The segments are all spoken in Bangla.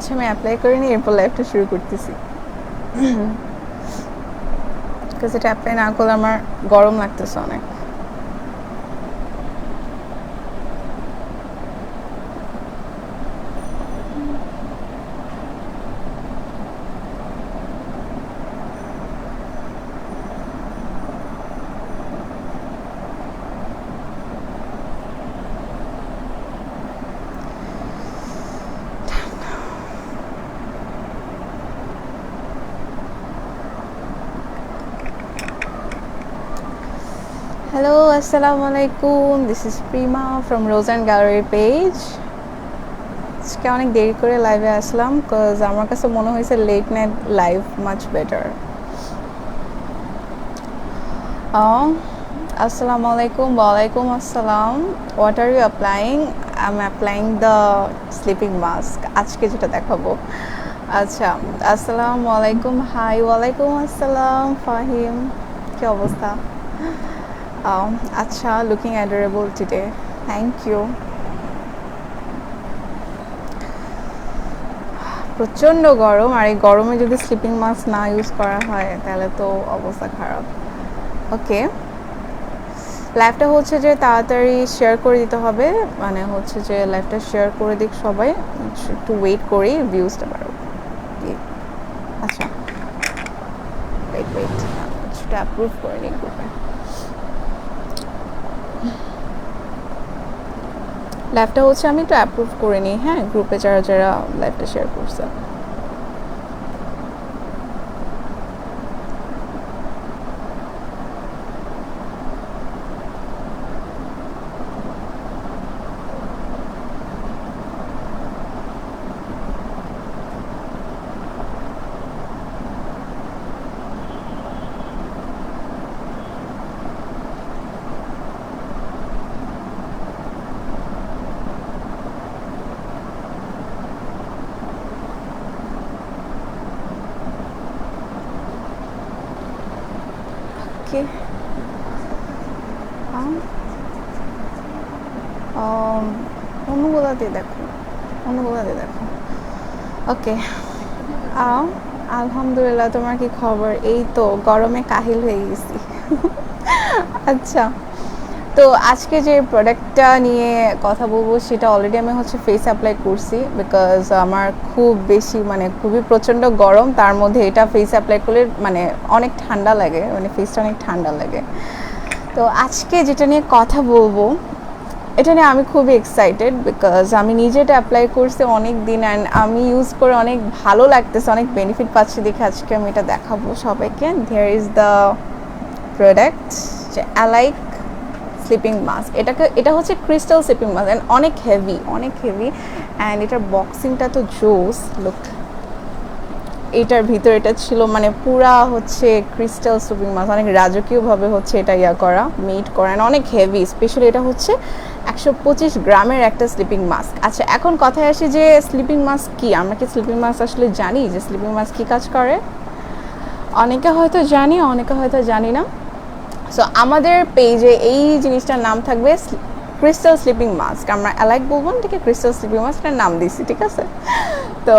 হচ্ছে আমি অ্যাপ্লাই করিনি, এরপর লাইফটা শুরু করতেছি। বিকজ এটা অ্যাপ্লাই না করলে আমার গরম লাগতেছে অনেক। হ্যালো, আসসালামু আলাইকুম। This is Prima from Rojan gallery page. আজকে অনেক দেরি করে লাইভে আসলাম বিকজ আমার কাছে মনে হয়েছে late night live much better. আসসালামু আলাইকুম। ওয়ালাইকুম আসসালাম। What are you applying? I am applying the sleeping mask, আজকে যেটা দেখাবো। আচ্ছা, আসসালামু আলাইকুম। হাই, ওয়ালাইকুম আসসালাম ফাহিম, কী অবস্থা? আচ্ছা, looking adorable today, thank you. প্রচণ্ড গরম, আর এই গরমে যদি স্লিপিং মাস্ক না ইউজ করা হয় তাহলে তো অবস্থা খারাপ। ওকে, লাইভটা হচ্ছে যে তাড়াতাড়ি শেয়ার করে দিতে হবে, মানে হচ্ছে যে লাইভটা শেয়ার করে দিক সবাই, একটু ওয়েট করি ভিউজটা বাড়ো। আচ্ছা, ওয়েট সেটা অ্যাপ্রুভ করে নিই গ্রুপে। লাইভটা হচ্ছে আমি একটু অ্যাপ্রুভ করে নিই, হ্যাঁ, গ্রুপে যারা যারা লাইভটা শেয়ার করছে। ওকে, অন্যগুলো দিয়ে দেখো, অন্যগুলো দিয়ে দেখো। ওকে, আলহামদুলিল্লাহ। তোমার কি খবর? এই তো গরমে কাহিল হয়ে গেছি। আচ্ছা, তো আজকে যে প্রোডাক্টটা নিয়ে কথা বলবো সেটা অলরেডি আমি হচ্ছে ফেস অ্যাপ্লাই করছি, বিকজ আমার খুব বেশি মানে খুবই প্রচণ্ড গরম, তার মধ্যে এটা ফেস অ্যাপ্লাই করলে মানে অনেক ঠান্ডা লাগে, মানে ফেসটা অনেক ঠান্ডা লাগে। তো আজকে যেটা নিয়ে কথা বলবো এটা নিয়ে আমি খুবই এক্সাইটেড, বিকজ আমি নিজে এটা অ্যাপ্লাই করছি অনেক দিন, অ্যান্ড আমি ইউজ করে অনেক ভালো লাগতেছে, অনেক বেনিফিট পাচ্ছি দেখে আজকে আমি এটা দেখাবো সবাইকে। দেয়ার ইজ দ্য প্রোডাক্ট, যে অ্যালাইক স্লিপিং মাস্ক। এটা হচ্ছে ক্রিস্টাল স্লিপিং মাস্ক, অ্যান্ড অনেক হেভি, অনেক হেভি, অ্যান্ড এটার বক্সিংটা তো জোস। লুক, এটার ভিতরে এটা ছিল মানে পুরা হচ্ছে ক্রিস্টাল স্লিপিং মাস্ক, অনেক রাজকীয়ভাবে হচ্ছে এটা করা, মেড করা, অনেক হেভি। স্পেশালি এটা হচ্ছে 125 গ্রামের একটা স্লিপিং মাস্ক। আচ্ছা, এখন কথায় আসি যে স্লিপিং মাস্ক কি, আমরা কি স্লিপিং মাস্ক আসলে জানি যে স্লিপিং মাস্ক কী কাজ করে? অনেকে হয়তো জানি, অনেকে হয়তো জানি না। সো আমাদের পেজে এই জিনিসটার নাম থাকবে ক্রিস্টাল স্লিপিং মাস্ক। আমরা অ্যালাইক বলবো না, ঠিক আছে? ক্রিস্টাল স্লিপিং মাস্কটার নাম দিচ্ছি, ঠিক আছে? তো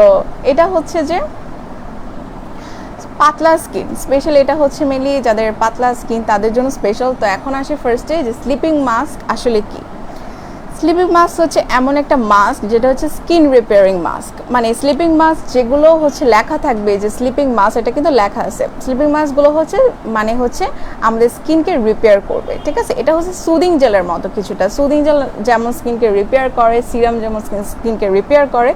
এটা হচ্ছে যে পাতলা স্কিন, স্পেশাল এটা হচ্ছে মেনলি যাদের পাতলা স্কিন তাদের জন্য স্পেশাল। তো এখন আসে ফার্স্টে যে স্লিপিং মাস্ক আসলে কি। স্লিপিং মাস্ক হচ্ছে এমন একটা মাস্ক যেটা হচ্ছে স্কিন রিপেয়ারিং মাস্ক। মানে স্লিপিং মাস্ক যেগুলো হচ্ছে লেখা থাকবে যে স্লিপিং মাস্ক, এটা কিন্তু লেখা আছে। স্লিপিং মাস্কগুলো হচ্ছে মানে হচ্ছে আমাদের স্কিনকে রিপেয়ার করবে, ঠিক আছে? এটা হচ্ছে সুদিং জেলের মতো কিছুটা। সুদিং জেল যেমন স্কিনকে রিপেয়ার করে, সিরাম যেমন স্কিনকে রিপেয়ার করে,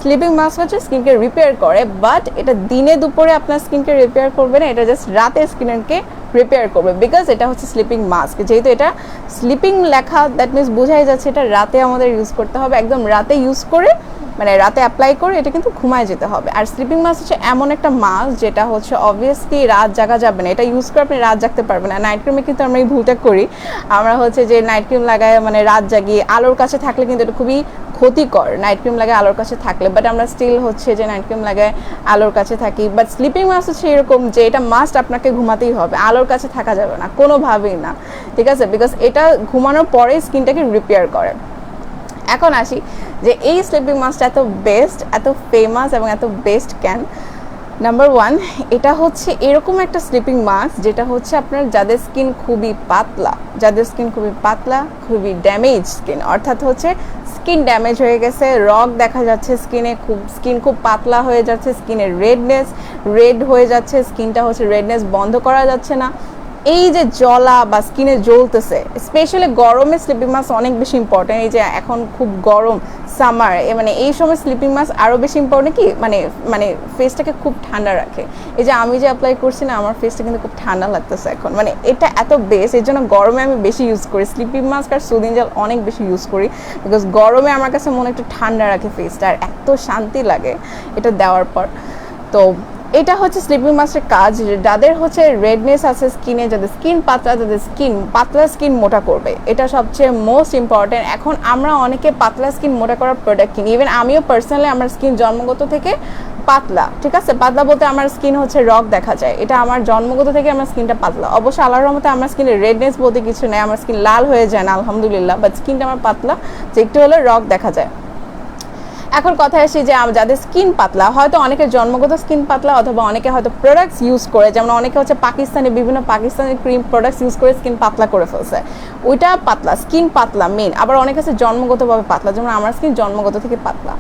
স্লিপিং মাস্ক হচ্ছে স্কিনকে রিপেয়ার করে, বাট এটা দিনে দুপুরে আপনার স্কিনকে রিপেয়ার করবে না, এটা জাস্ট রাতে স্কিনকে রিপেয়ার করবে, বিকজ এটা হচ্ছে স্লিপিং মাস্ক। যেহেতু এটা স্লিপিং লেখা, দ্যাট মিনস বোঝাই যাচ্ছে এটা রাতে আমাদের ইউজ করতে হবে, একদম রাতে ইউজ করে, মানে রাতে অ্যাপ্লাই করে এটা কিন্তু ঘুমায় যেতে হবে। আর স্লিপিং মাস্ক হচ্ছে এমন একটা মাস্ক যেটা হচ্ছে অবভিয়াসলি রাত জাগা যাবে না, এটা ইউজ করে আপনি রাত জাগতে পারবেন না। নাইট ক্রিমে কিন্তু আমরা এই ভুলটা করি, আমরা হচ্ছে যে নাইট ক্রিম লাগায় মানে রাত জাগি, আলোর কাছে থাকলে কিন্তু এটা খুবই ক্ষতিকর নাইট ক্রিম লাগায় আলোর কাছে থাকলে, বাট আমরা স্টিল হচ্ছে যে নাইট ক্রিম লাগায় আলোর কাছে থাকি। বাট স্লিপিং মাস্ক হচ্ছে এরকম যে এটা মাস্ট আপনাকে ঘুমাতেই হবে, আলোর কাছে থাকা যাবে না কোনোভাবেই না, ঠিক আছে? বিকজ এটা ঘুমানোর পরে স্কিনটাকে রিপেয়ার করে। এখন আসি যে এই স্লিপিং মাস্কটা এত বেস্ট, এত ফেমাস এবং এত বেস্ট কেন। নাম্বার 1, এটা হচ্ছে এরকম একটা স্লিপিং মাস্ক যেটা হচ্ছে আপনার যাদের স্কিন খুবই পাতলা, খুবই ড্যামেজ স্কিন, অর্থাৎ হচ্ছে স্কিন ড্যামেজ হয়ে গেছে, রগ দেখা যাচ্ছে স্কিনে, স্কিন খুব পাতলা হয়ে যাচ্ছে, স্কিনের রেড হয়ে যাচ্ছে, স্কিনটা হচ্ছে রেডনেস বন্ধ করা যাচ্ছে না, এই যে জ্বলা বা স্কিনে জ্বলতেছে, স্পেশালি গরমে স্লিপিং মাস্ক অনেক বেশি ইম্পর্টেন্ট। এই যে এখন খুব গরম সামার, মানে এই সময় স্লিপিং মাস্ক আরও বেশি ইম্পর্টেন্ট কি মানে ফেসটাকে খুব ঠান্ডা রাখে। এই যে আমি যে অ্যাপ্লাই করছি না, আমার ফেসটা কিন্তু খুব ঠান্ডা লাগতেছে এখন, মানে এটা এত বেস্ট, এর জন্য গরমে আমি বেশি ইউজ করি স্লিপিং মাস্ক আর সুদিং জেল অনেক বেশি ইউজ করি, বিকজ গরমে আমার কাছে মনে একটু ঠান্ডা রাখে ফেসটা, আর এত শান্তি লাগে এটা দেওয়ার পর। তো এটা হচ্ছে স্লিপিং মাস্কের কাজ, যাদের হচ্ছে রেডনেস আছে স্কিনে, যাদের স্কিন পাতলা, পাতলা স্কিন মোটা করবে, এটা সবচেয়ে মোস্ট ইম্পর্টেন্ট। এখন আমরা অনেকে পাতলা স্কিন মোটা করার প্রোডাক্ট কিনি, ইভেন আমিও পার্সোনালি আমার স্কিন জন্মগত থেকে পাতলা, ঠিক আছে, পাতলা বলতে আমার স্কিন হচ্ছে রগ দেখা যায়, এটা আমার জন্মগত থেকে আমার স্কিনটা পাতলা। অবশ্য আল্লাহর রহমতে আমার স্কিনে রেডনেস বলতে কিছু নেই, আমার স্কিন লাল হয়ে যায় না আলহামদুলিল্লাহ, বাট স্কিনটা আমার পাতলা, যে একটু হলে রগ দেখা যায়। এখন কথা আসি যে যাদের স্কিন পাতলা, হয়তো অনেকের জন্মগত স্কিন পাতলা, অথবা অনেকে হয়তো প্রোডাক্টস ইউজ করে, যেমন অনেকে হচ্ছে বিভিন্ন পাকিস্তানি ক্রিম প্রোডাক্টস ইউজ করে স্কিন পাতলা করে ফেলছে, ওইটা পাতলা, স্কিন পাতলা মেন। আবার অনেকে আছে জন্মগতভাবে পাতলা, যেমন আমার স্কিন জন্মগত থেকে পাতলা।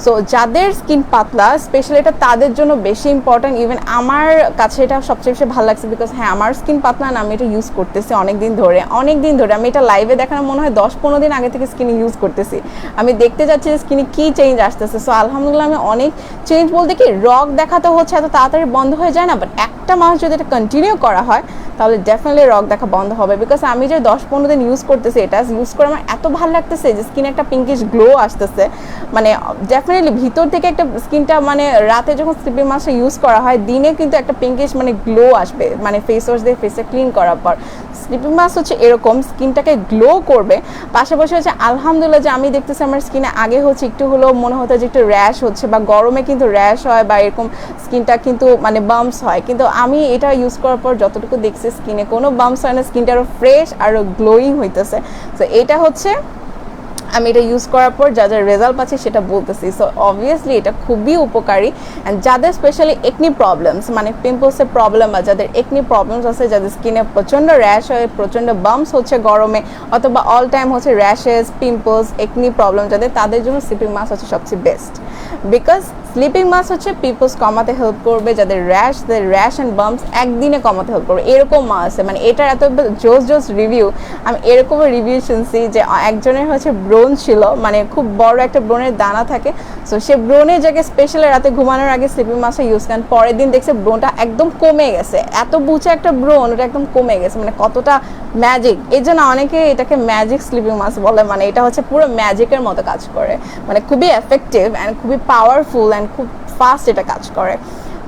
সো যাদের স্কিন পাতলা স্পেশালি এটা তাদের জন্য বেশি ইম্পর্টেন্ট। ইভেন আমার কাছে এটা সবচেয়ে বেশি ভালো লাগছে, বিকজ হ্যাঁ আমার স্কিন পাতলা না, আমি এটা ইউজ করতেছি অনেক দিন ধরে, আমি এটা লাইভে দেখানো মনে হয় 10-15 দিন আগে থেকে স্কিনে ইউজ করতেছি, আমি দেখতে যাচ্ছি যে স্কিনে কী চেঞ্জ আসতেছে। সো আলহামদুলিল্লাহ আমি অনেক চেঞ্জ বলতে কি, রগ দেখাতে হচ্ছে এত তাড়াতাড়ি বন্ধ হয়ে যায় না, বাট একটা মাস যদি এটা কন্টিনিউ করা হয় তাহলে ডেফিনেটলি রগ দেখা বন্ধ হবে। বিকজ আমি যে 10-15 দিন ইউজ করতেছি, এটা ইউজ করে আমার এত ভালো লাগতেছে যে স্কিনে একটা পিঙ্কিশ গ্লো আসতেছে, মানে ডেফিনেটলি ভিতর থেকে একটা স্কিনটা, মানে রাতে যখন স্লিপিং মাস্কটা ইউজ করা হয়, দিনে কিন্তু একটা পিঙ্কিশ মানে গ্লো আসবে, মানে ফেস ওয়াশ দিয়ে ফেসটা ক্লিন করার পর। স্লিপিং মাস্ক হচ্ছে এরকম স্কিনটাকে গ্লো করবে, পাশাপাশি হচ্ছে আলহামদুলিল্লাহ যে আমি দেখতেছি আমার স্কিনে আগে হচ্ছে একটু হলেও মনে হতো যে একটু র্যাশ হচ্ছে, বা গরমে কিন্তু র্যাশ হয় বা এরকম স্কিনটা কিন্তু মানে বাম্পস হয়, কিন্তু আমি এটা ইউজ করার পর যতটুকু দেখছি স্কিনে কোনো বাম্পস হয় না, স্কিনটা আরও ফ্রেশ আরও গ্লোয়িং হইতেছে। তো এটা হচ্ছে আমি এটা ইউজ করার পর যা যা রেজাল্ট পাচ্ছি সেটা বলতেছি। সো অবভিয়াসলি এটা খুবই উপকারী, অ্যান্ড যাদের স্পেশালি একনি প্রবলেমস, মানে পিম্পলসের প্রবলেম, বা যাদের একনি প্রবলেমস আছে, যাদের স্কিনে প্রচণ্ড র্যাশ হয়, প্রচণ্ড বাম্পস হচ্ছে গরমে, অথবা অল টাইম হচ্ছে র্যাশেস, পিম্পলস, একনি প্রবলেম যাদের, তাদের জন্য স্লিপিং মাস্ক হচ্ছে সবচেয়ে বেস্ট। বিকজ স্লিপিং মাস্ক হচ্ছে পিম্পলস কমাতে হেল্প করবে, যাদের র্যাশ অ্যান্ড বাম্পস একদিনে কমাতে হেল্প করবে, এরকম মাস্ক আছে। মানে এটার এত জোস রিভিউ, আমি এরকমের রিভিউ শুনছি যে একজনের হচ্ছে ব্রোন ছিল, মানে খুব বড় একটা ব্রোনের দানা থাকে, সো সে ব্রোনের জায়গায় স্পেশালি রাতে ঘুমানোর আগে স্লিপিং মাস্কটা ইউজ করেন, পরের দিন দেখছে ব্রোনটা একদম কমে গেছে, এত বুঝে একটা ব্রোন ওটা একদম কমে গেছে, মানে কতটা ম্যাজিক। এই জন্য অনেকে এটাকে ম্যাজিক স্লিপিং মাস্ক বলে, মানে এটা হচ্ছে পুরো ম্যাজিকের মতো কাজ করে, মানে খুবই এফেক্টিভ অ্যান্ড খুবই পাওয়ারফুল অ্যান্ড খুব ফাস্ট এটা কাজ করে।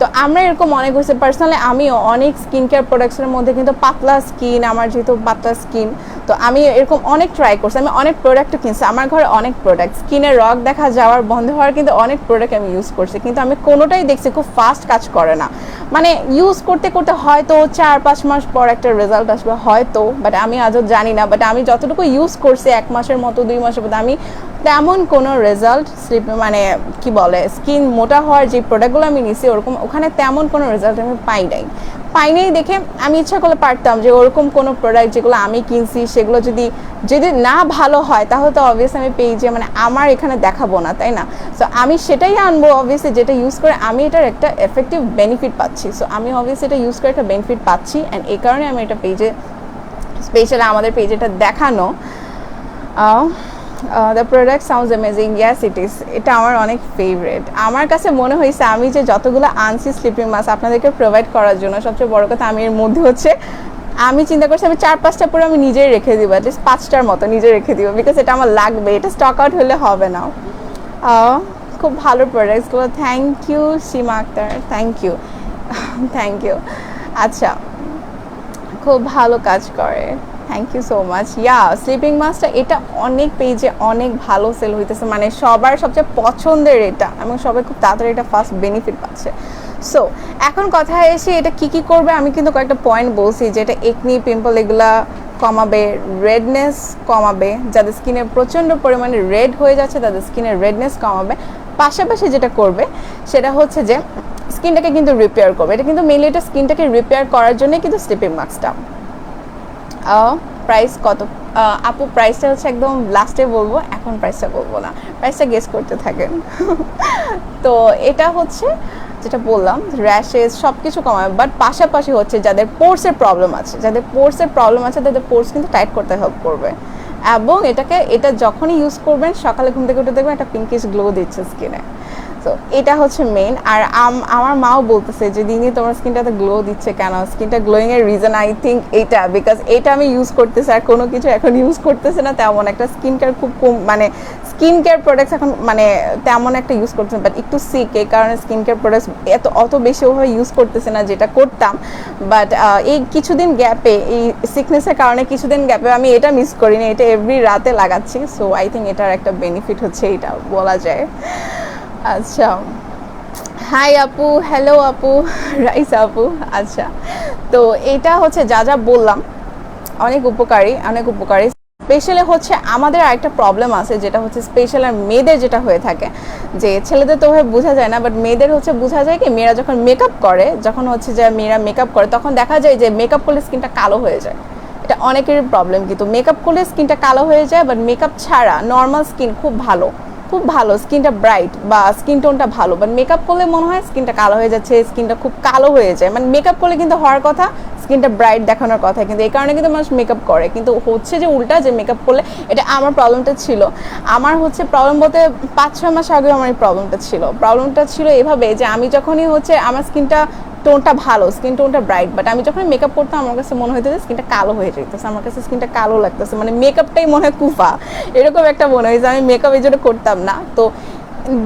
তো আমরা এরকম অনেক হয়েছে, পার্সোনালি আমিও অনেক স্কিন কেয়ার প্রোডাক্টসের মধ্যে কিন্তু পাতলা স্কিন, আমার যেহেতু পাতলা স্কিন, তো আমি এরকম অনেক ট্রাই করছি, আমি অনেক প্রোডাক্টও কিনছি, আমার ঘরে অনেক প্রোডাক্ট, স্কিনের রগ দেখা যাওয়ার বন্ধ হওয়ার কিন্তু অনেক প্রোডাক্ট আমি ইউজ করছি, কিন্তু আমি কোনোটাই দেখছি খুব ফাস্ট কাজ করে না, মানে ইউজ করতে করতে হয়তো 4-5 মাস পর একটা রেজাল্ট আসবে হয়তো, বাট আমি আজও জানি না। বাট আমি যতটুকু ইউজ করছি 1 মাসের মতো 2 মাসের মতো, আমি তেমন কোনো রেজাল্ট মানে কি বলে স্কিন মোটা হওয়ার যে প্রোডাক্টগুলো আমি নিছি ওরকম ওখানে তেমন কোনো রেজাল্ট আমি পাইনি দেখে আমি ইচ্ছা করলে পারতাম যে ওরকম কোনো প্রোডাক্ট যেগুলো আমি কিনছি সেগুলো যদি না ভালো হয় তাহলে তো অবভিয়াসলি আমি পেজে মানে আমার এখানে দেখাবো না, তাই না? সো আমি সেটাই আনবো অবভিয়াসলি যেটা ইউজ করে আমি এটার একটা এফেক্টিভ বেনিফিট পাচ্ছি। সো আমি অবভিয়াসলি এটা ইউজ করে একটা বেনিফিট পাচ্ছি, অ্যান্ড এই কারণে আমি এটা পেজে স্পেশালি আমাদের পেজে এটা দেখানো। The product sounds amazing, yes it is, এটা আমার অনেক ফেভারিট। আমার কাছে মনে হয়েছে আমি যে যতগুলো আনছি স্লিপিং মাস্ক আপনাদেরকে প্রোভাইড করার জন্য, সবচেয়ে বড় কথা আমি এর মধ্যে হচ্ছে আমি চিন্তা করছি আমি 4-5টা পরে আমি নিজেই রেখে দিব, অ্যাটলিস্ট 5টার মতো নিজে রেখে দিব, বিকজ এটা আমার লাগবে, এটা স্টক আউট হলে হবে না। খুব ভালো প্রোডাক্টসগুলো, thank you Sima Akter, thank you. আচ্ছা, খুব ভালো কাজ করে, thank you so much. Sleeping মাস্কটা এটা অনেক পেজে অনেক ভালো সেল হইতেছে, মানে সবার সবচেয়ে পছন্দের এটা, এবং সবাই খুব তাড়াতাড়ি এটা ফার্স্ট বেনিফিট পাচ্ছে। সো এখন কথা এসে এটা কি করবে, আমি কিন্তু কয়েকটা পয়েন্ট বলছি যে এটা একনি পিম্পল এগুলা কমাবে, রেডনেস কমাবে, যাদের স্কিনে প্রচণ্ড পরিমাণে রেড হয়ে যাচ্ছে তাদের স্কিনের রেডনেস কমাবে। পাশাপাশি যেটা করবে সেটা হচ্ছে যে স্কিনটাকে কিন্তু রিপেয়ার করবে। এটা কিন্তু মেনলি এটা স্কিনটাকে রিপেয়ার করার জন্যই কিন্তু স্লিপিং মাস্কটা। প্রাইস কত আপু? প্রাইসটা হচ্ছে একদম লাস্টে বলবো, এখন প্রাইসটা বলবো না, প্রাইসটা গেস করতে থাকেন। তো এটা হচ্ছে যেটা বললাম র্যাশেস সব কিছু কমাবে, বাট পাশাপাশি হচ্ছে যাদের পোর্সের প্রবলেম আছে, তাদের পোর্স কিন্তু টাইট করতে হেল্প করবে। এবং এটা যখনই ইউজ করবেন সকালে ঘুম থেকে উঠে দেখবেন একটা পিঙ্কিশ গ্লো দিচ্ছে স্কিনে। তো এটা হচ্ছে মেইন। আর আমার মাও বলতেছে যে দিনই তোমার স্কিনটাতে গ্লো দিচ্ছে কেন, স্কিনটা গ্লোয়িং এর রিজন আই থিঙ্ক এটা, বিকজ এটা আমি ইউজ করতেছি আর কোনো কিছু এখন ইউজ করতেছে না তেমন একটা। স্কিন কেয়ার খুব কম, মানে স্কিন কেয়ার প্রোডাক্টস এখন মানে তেমন একটা ইউজ করতেছে, বাট একটু সিক, এই কারণে স্কিন কেয়ার প্রোডাক্টস অত বেশি ওভাবে ইউজ করতেছে না যেটা করতাম। বাট এই কিছুদিন গ্যাপে, এই সিকনেসের কারণে কিছুদিন গ্যাপে আমি এটা মিস করিনি, এটা এভরি রাতে লাগাচ্ছি। সো আই থিঙ্ক এটার একটা বেনিফিট হচ্ছে এটা বলা যায়। আচ্ছা, হাই আপু, হ্যালো আপু, রাইস আপু। আচ্ছা, তো এটা হচ্ছে যা যা বললাম অনেক উপকারী। স্পেশালি হচ্ছে আমাদের আরেকটা প্রবলেম আছে, যেটা হচ্ছে স্পেশাল আর মেয়েদের যেটা হয়ে থাকে, যে ছেলেদের তো ওভাবে বোঝা যায় না, বাট মেয়েদের হচ্ছে বোঝা যায় কি, মেয়েরা যখন মেকআপ করে, তখন দেখা যায় যে মেকআপ করলে স্কিনটা কালো হয়ে যায়। এটা অনেকেরই প্রবলেম, কিন্তু মেকআপ করলে স্কিনটা কালো হয়ে যায়, বাট মেকআপ ছাড়া নর্মাল স্কিন খুব ভালো, স্কিনটা ব্রাইট বা স্কিন টোনটা ভালো, বাট মেকআপ করলে মনে হয় স্কিনটা কালো হয়ে যাচ্ছে, স্কিনটা খুব কালো হয়ে যায়। মানে মেকআপ করলে কিন্তু হওয়ার কথা স্কিনটা ব্রাইট দেখানোর কথা, কিন্তু এই কারণে কিন্তু মানুষ মেকআপ করে, কিন্তু হচ্ছে যে উল্টা, যে মেকআপ করলে, এটা আমার প্রবলেমটা ছিল। আমার হচ্ছে প্রবলেম বলতে 5-6 মাস আগে আমার এই প্রবলেমটা ছিল এভাবে, যে আমি যখনই হচ্ছে আমার স্কিনটা টোনটা ভালো, স্কিন টোনটা ব্রাইট, বাট আমি যখন মেকআপ করতাম আমার কাছে মনে হইতো যে স্কিনটা কালো হয়ে যেতেছে, আমার কাছে স্কিনটা কালো লাগতেছে, মানে মেকআপটাই মনে হয় কুফা, এরকম একটা মনে হয়েছে। আমি মেকআপ এই জন্য করতাম না। তো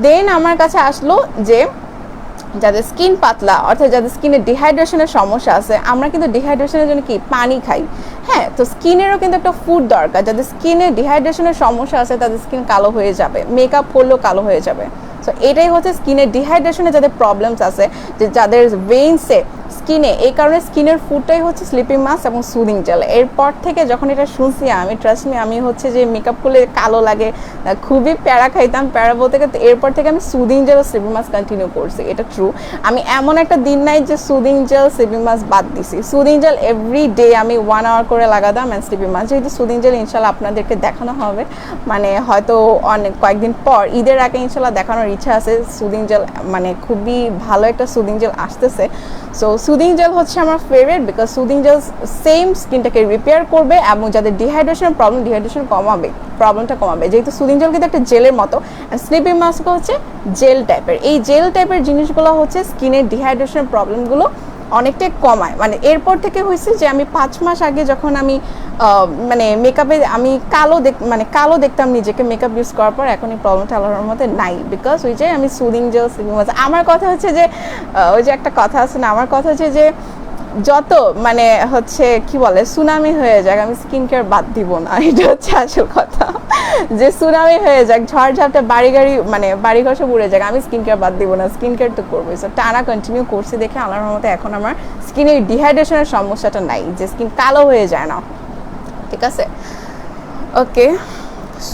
দেন আমার কাছে আসলো যে যাদের স্কিন পাতলা, অর্থাৎ যাদের স্কিনে ডিহাইড্রেশনের সমস্যা আছে, আমরা কিন্তু ডিহাইড্রেশনের জন্য কি পানি খাই, হ্যাঁ, তো স্কিনেরও কিন্তু একটা ফুড দরকার। যাদের স্কিনে ডিহাইড্রেশনের সমস্যা আছে তাদের স্কিন কালো হয়ে যাবে, মেকআপ করলেও কালো হয়ে যাবে। সো এটাই হচ্ছে স্কিনের ডিহাইড্রেশনে যাদের প্রবলেমস আছে, যে যাদের ভেইনসে, স্কিনে, এই কারণে স্কিনের ফুডটাই হচ্ছে স্লিপিং মাস্ক এবং সুদিং জেল। এরপর থেকে যখন এটা শুনছি আমি, ট্রাস্ট মি, আমি হচ্ছে যে মেকআপ করলে কালো লাগে খুবই প্যারা খাইতাম, প্যারা বলতে গেলে। এরপর থেকে আমি সুদিং জেল ও স্লিপিং মাস্ক কন্টিনিউ করছি, এটা ট্রু। আমি এমন একটা দিন নাই যে সুদিং জেল স্লিপিং মাস্ক বাদ দিছি। সুদিং জেল এভরি ডে আমি 1 আওয়ার করে লাগাতাম, অ্যান্ড স্লিপিং মাস্ক, যেহেতু সুদিং জেল ইনশাল্লাহ আপনাদেরকে দেখানো হবে, মানে হয়তো অনেক কয়েকদিন পর, ঈদের আগে ইনশাল্লাহ দেখানোর ইচ্ছা আছে। সুদিং জেল মানে খুবই ভালো একটা সুদিং জেল আসতেছে। সো সুদিং জেল হচ্ছে আমার favourite, because soothing jail same স্কিনটাকে রিপেয়ার করবে এবং যাদের ডিহাইড্রেশনের প্রবলেম, প্রবলেমটা কমাবে, যেহেতু সুদিং জেল কিন্তু একটা জেলের মতো, অ্যান্ড স্লিপিং মাস্ক হচ্ছে জেল টাইপের। এই জেল টাইপের জিনিসগুলো হচ্ছে স্কিনের ডিহাইড্রেশনের প্রবলেমগুলো অনেকটাই কমায়। মানে এরপর থেকে হয়েছে যে আমি 5 মাস আগে যখন আমি মানে মেকআপে আমি কালো দেখতাম নিজেকে মেকআপ ইউজ করার পর, এখন এই প্রবলেমটা আল্লাহর মধ্যে নাই, বিকজ ওই যে আমি সুদিং জেল, স্লিপিং মাস্ক। আমার কথা হচ্ছে যে ওই যে একটা কথা আছে না, আমার কথা হচ্ছে যে যত মানে হচ্ছে কি বলে সুনামি হয়ে যাক, আমি স্কিন কেয়ার বাদ দিব না, এটা হচ্ছে আসল কথা। যে সুনামি হয়ে যাক, ঝড়ঝাপটা, বাড়িঘর সব উড়ে যাক, আমি স্কিন কেয়ার বাদ দিব না, স্কিন কেয়ার তো করবোই। সো টানা কন্টিনিউ করছি দেখে আল্লাহর রহমতে এখন আমার স্কিনের ডিহাইড্রেশনের সমস্যাটা নাই, যে স্কিন কালো হয়ে যায় না। ঠিক আছে, ওকে।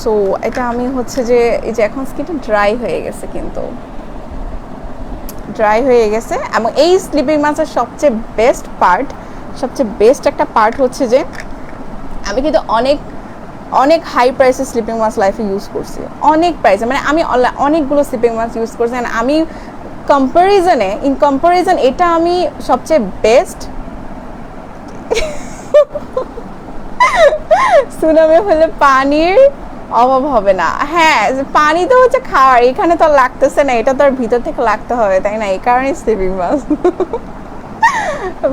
সো এটা আমি হচ্ছে যে এই যে এখন স্কিনটা ড্রাই হয়ে গেছে, কিন্তু ড্রাই হয়ে গেছে। এবং এই স্লিপিং মাস্কের সবচেয়ে বেস্ট একটা পার্ট হচ্ছে যে আমি কিন্তু অনেক হাই প্রাইসের স্লিপিং মাস্ক লাইফে ইউজ করছি, অনেক প্রাইসে, মানে আমি অনেকগুলো স্লিপিং মাস্ক ইউজ করছি। আমি ইন কম্পারিজন এটা আমি সবচেয়ে বেস্ট। সুনামি হলে পানির অভাব হবে না, হ্যাঁ, পানি তো হচ্ছে খাওয়ার, এখানে তো লাগতেছে না, এটা তো আর ভিতর থেকে লাগতে হবে, তাই না? এই কারণে স্লিপিং মাস্ক।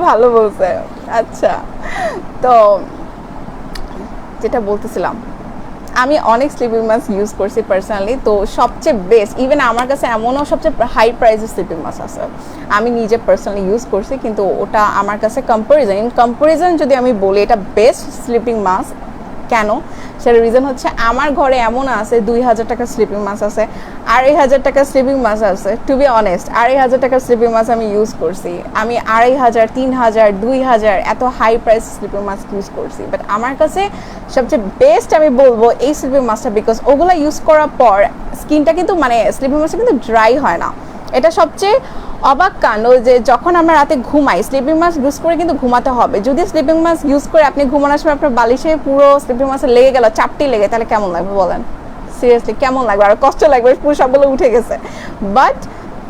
ভালো বলছে। আচ্ছা, তো যেটা বলতেছিলাম, আমি অনেক স্লিপিং মাস্ক ইউজ করছি পার্সোনালি। তো সবচেয়ে বেস্ট, ইভেন আমার কাছে এমনও সবচেয়ে হাই প্রাইসের স্লিপিং মাস্ক আছে, আমি নিজে পার্সোনালি ইউজ করছি, কিন্তু ওটা আমার কাছে কম্পারিজন যদি আমি বলি এটা বেস্ট স্লিপিং মাস্ক কেন? সেটার রিজন হচ্ছে আমার ঘরে এমন আছে 2000 টাকার স্লিপিং মাস্ক আছে, 2500 টাকার স্লিপিং মাস্ক আছে। টু বি অনেস্ট 2500 টাকার স্লিপিং মাস্ক আমি ইউজ করছি, আমি 2500, 3000, 2000 এত high price sleeping mask use করছি, বাট আমার কাছে সবচেয়ে বেস্ট আমি বলবো এই স্লিপিং মাস্কটা, বিকজ ওগুলো ইউজ করার পর স্কিনটা কিন্তু মানে স্লিপিং মাস্কটা কিন্তু ড্রাই হয় না। এটা সবচেয়ে অবাক কাণ্ড যে যখন আমরা রাতে ঘুমাই স্লিপিং মাস্ক ইউজ করে কিন্তু ঘুমাতে হবে। যদি স্লিপিং মাস্ক ইউজ করে আপনি ঘুমানোর সময় আপনার বালিশে পুরো স্লিপিং মাস্ক লেগে গেল, চাপটি লেগে, তাহলে কেমন লাগবে বলেন? সিরিয়াসলি কেমন লাগবে? আর কষ্ট লাগবে, পুরো সবগুলো উঠে গেছে। বাট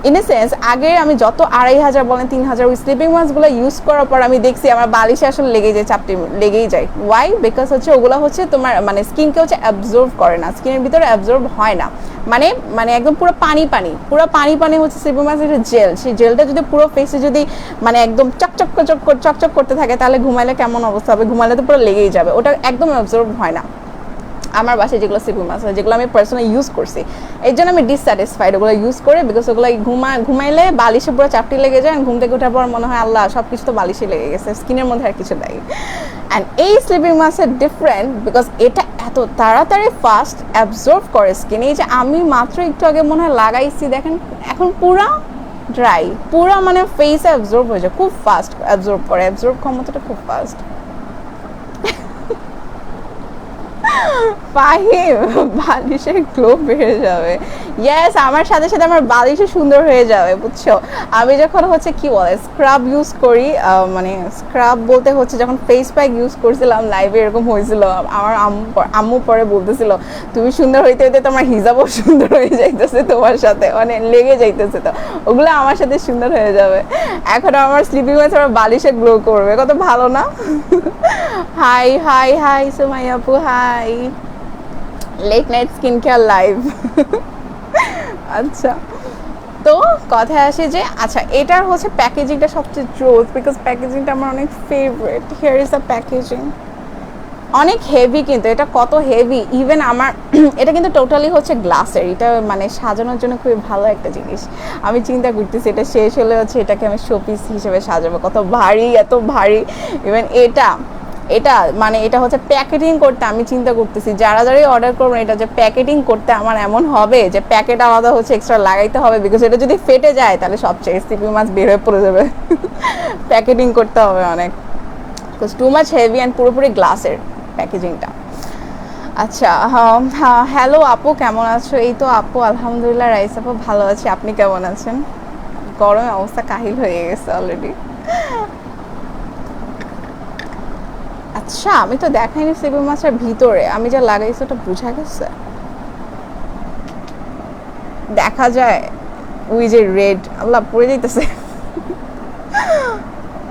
ইন এ সেন্স আগে আমি যত 2500 বলেন 3000 ওই স্লিপিং মাস্কগুলো ইউজ করার পর আমি দেখছি আমার বালিশে আসলে লেগেই যায়, চাপটি লেগেই যায়। ওয়াই? বিকজ হচ্ছে ওগুলো হচ্ছে তোমার মানে স্কিনকে হচ্ছে অ্যাবজর্ব করে না, স্কিনের ভিতরে অ্যাবজর্ব হয় না, মানে মানে একদম পুরো পানি হচ্ছে স্লিপিং মাস্কের জেল। সেই জেলটা যদি পুরো ফেসে যদি মানে একদম চকচক করতে থাকে, তাহলে ঘুমাইলে কেমন অবস্থা হবে? ঘুমাইলে তো পুরো লেগেই যাবে, ওটা একদম অ্যাবজর্ব হয় না। আমার বাসায় যেগুলো স্লিপিং মাস্ক আছে, যেগুলো আমি পার্সোনালি ইউজ করছি, এর জন্য আমি ডিসস্যাটিসফাইড ওগুলো ইউজ করে, বিকজ ওগুলো ঘুমাইলে বালিশে পুরো চাপটি লেগে যায়, ঘুম থেকে ওঠার পর মনে হয় আল্লাহ সব কিছু তো বালিশে লেগে গেছে, স্কিনের মধ্যে আর কিছু নেই। অ্যান্ড এই স্লিপিং মাস্কটা ডিফারেন্ট বিকজ এটা এত তাড়াতাড়ি ফাস্ট অ্যাবজর্ব করে স্কিনে। এই যে আমি মাত্র একটু আগে মনে হয় লাগাইছি, দেখেন এখন পুরা ড্রাই, পুরা মানে ফেসে অ্যাবজর্ব হয়ে যায়, খুব ফাস্ট অ্যাবজর্ব করে, অ্যাবজর্ব ক্ষমতাটা খুব ফাস্ট। ফাহিম বালিশের গ্লো বেড়ে যাবে, ইয়েস আমার সাথে সাথে আমার বালিশও সুন্দর হয়ে যাবে, বুঝছো? আমি যখন হচ্ছে কি বলে স্ক্রাব ইউজ করি, মানে স্ক্রাব বলতে হচ্ছে যখন ফেস প্যাক ইউজ করছিলাম লাইভে এরকম হয়েছিল, আমার আম্মু পরে বলতেছিল তুমি সুন্দর হইতে হইতে তোমার হিজাবও সুন্দর হয়ে যাইতেছে তোমার সাথে, মানে লেগে যাইতেছে, তো ওগুলো আমার সাথে সুন্দর হয়ে যাবে। এখন আমার স্লিপিং মাস্ক আমার বালিশে গ্লো করবে, কত ভালো না? হাই হাই হাই সুমাই আপু, hi late night skin care live. আচ্ছা, তো কথায় আসে যে আচ্ছা এটার হচ্ছে প্যাকেজিংটা সবচেয়ে জোস, বিকজ প্যাকেজিংটা আমার অনেক favourite. Here is the packaging, অনেক হেভি, কিন্তু এটা কত হেভি ইভেন আমার এটা কিন্তু টোটালি হচ্ছে গ্লাসের, এটা মানে সাজানোর জন্য খুবই ভালো একটা জিনিস। আমি চিন্তা করতেছি এটা শেষ হলে হচ্ছে এটাকে আমি শোপিস হিসেবে সাজাবো, কত ভারী, এত ভারী। ইভেন এটা মানে এটা হচ্ছে প্যাকেটিং করতে আমি চিন্তা করতেছি, যারাই অর্ডার করবেন এটা যে প্যাকেটিং করতে আমার এমন হবে যে প্যাকেট আলাদা হচ্ছে এক্সট্রা লাগাইতে হবে, বিকজ এটা যদি ফেটে যায় তাহলে সবচেয়ে স্লিপিং মাস্ক বের হয়ে পড়ে যাবে। প্যাকেটিং করতে হবে অনেক, because too much heavy and পুরোপুরি গ্লাসের প্যাকেজিংটা। আচ্ছা, হ্যাঁ হ্যালো আপু, কেমন আছো? এই তো আপু আলহামদুলিল্লাহ, রাইস আপু ভালো আছি, আপনি কেমন আছেন? গরমে অবস্থা কাহিল হয়ে গেছে অলরেডি। আচ্ছা আমি তো দেখাইনি স্লিপিং মাস্কের ভিতরে আমি যা লাগাইছি ওটা বোঝা গেছে, দেখা যায় ওই যে রেড, আল্লাহ পড়ে যাইতেছে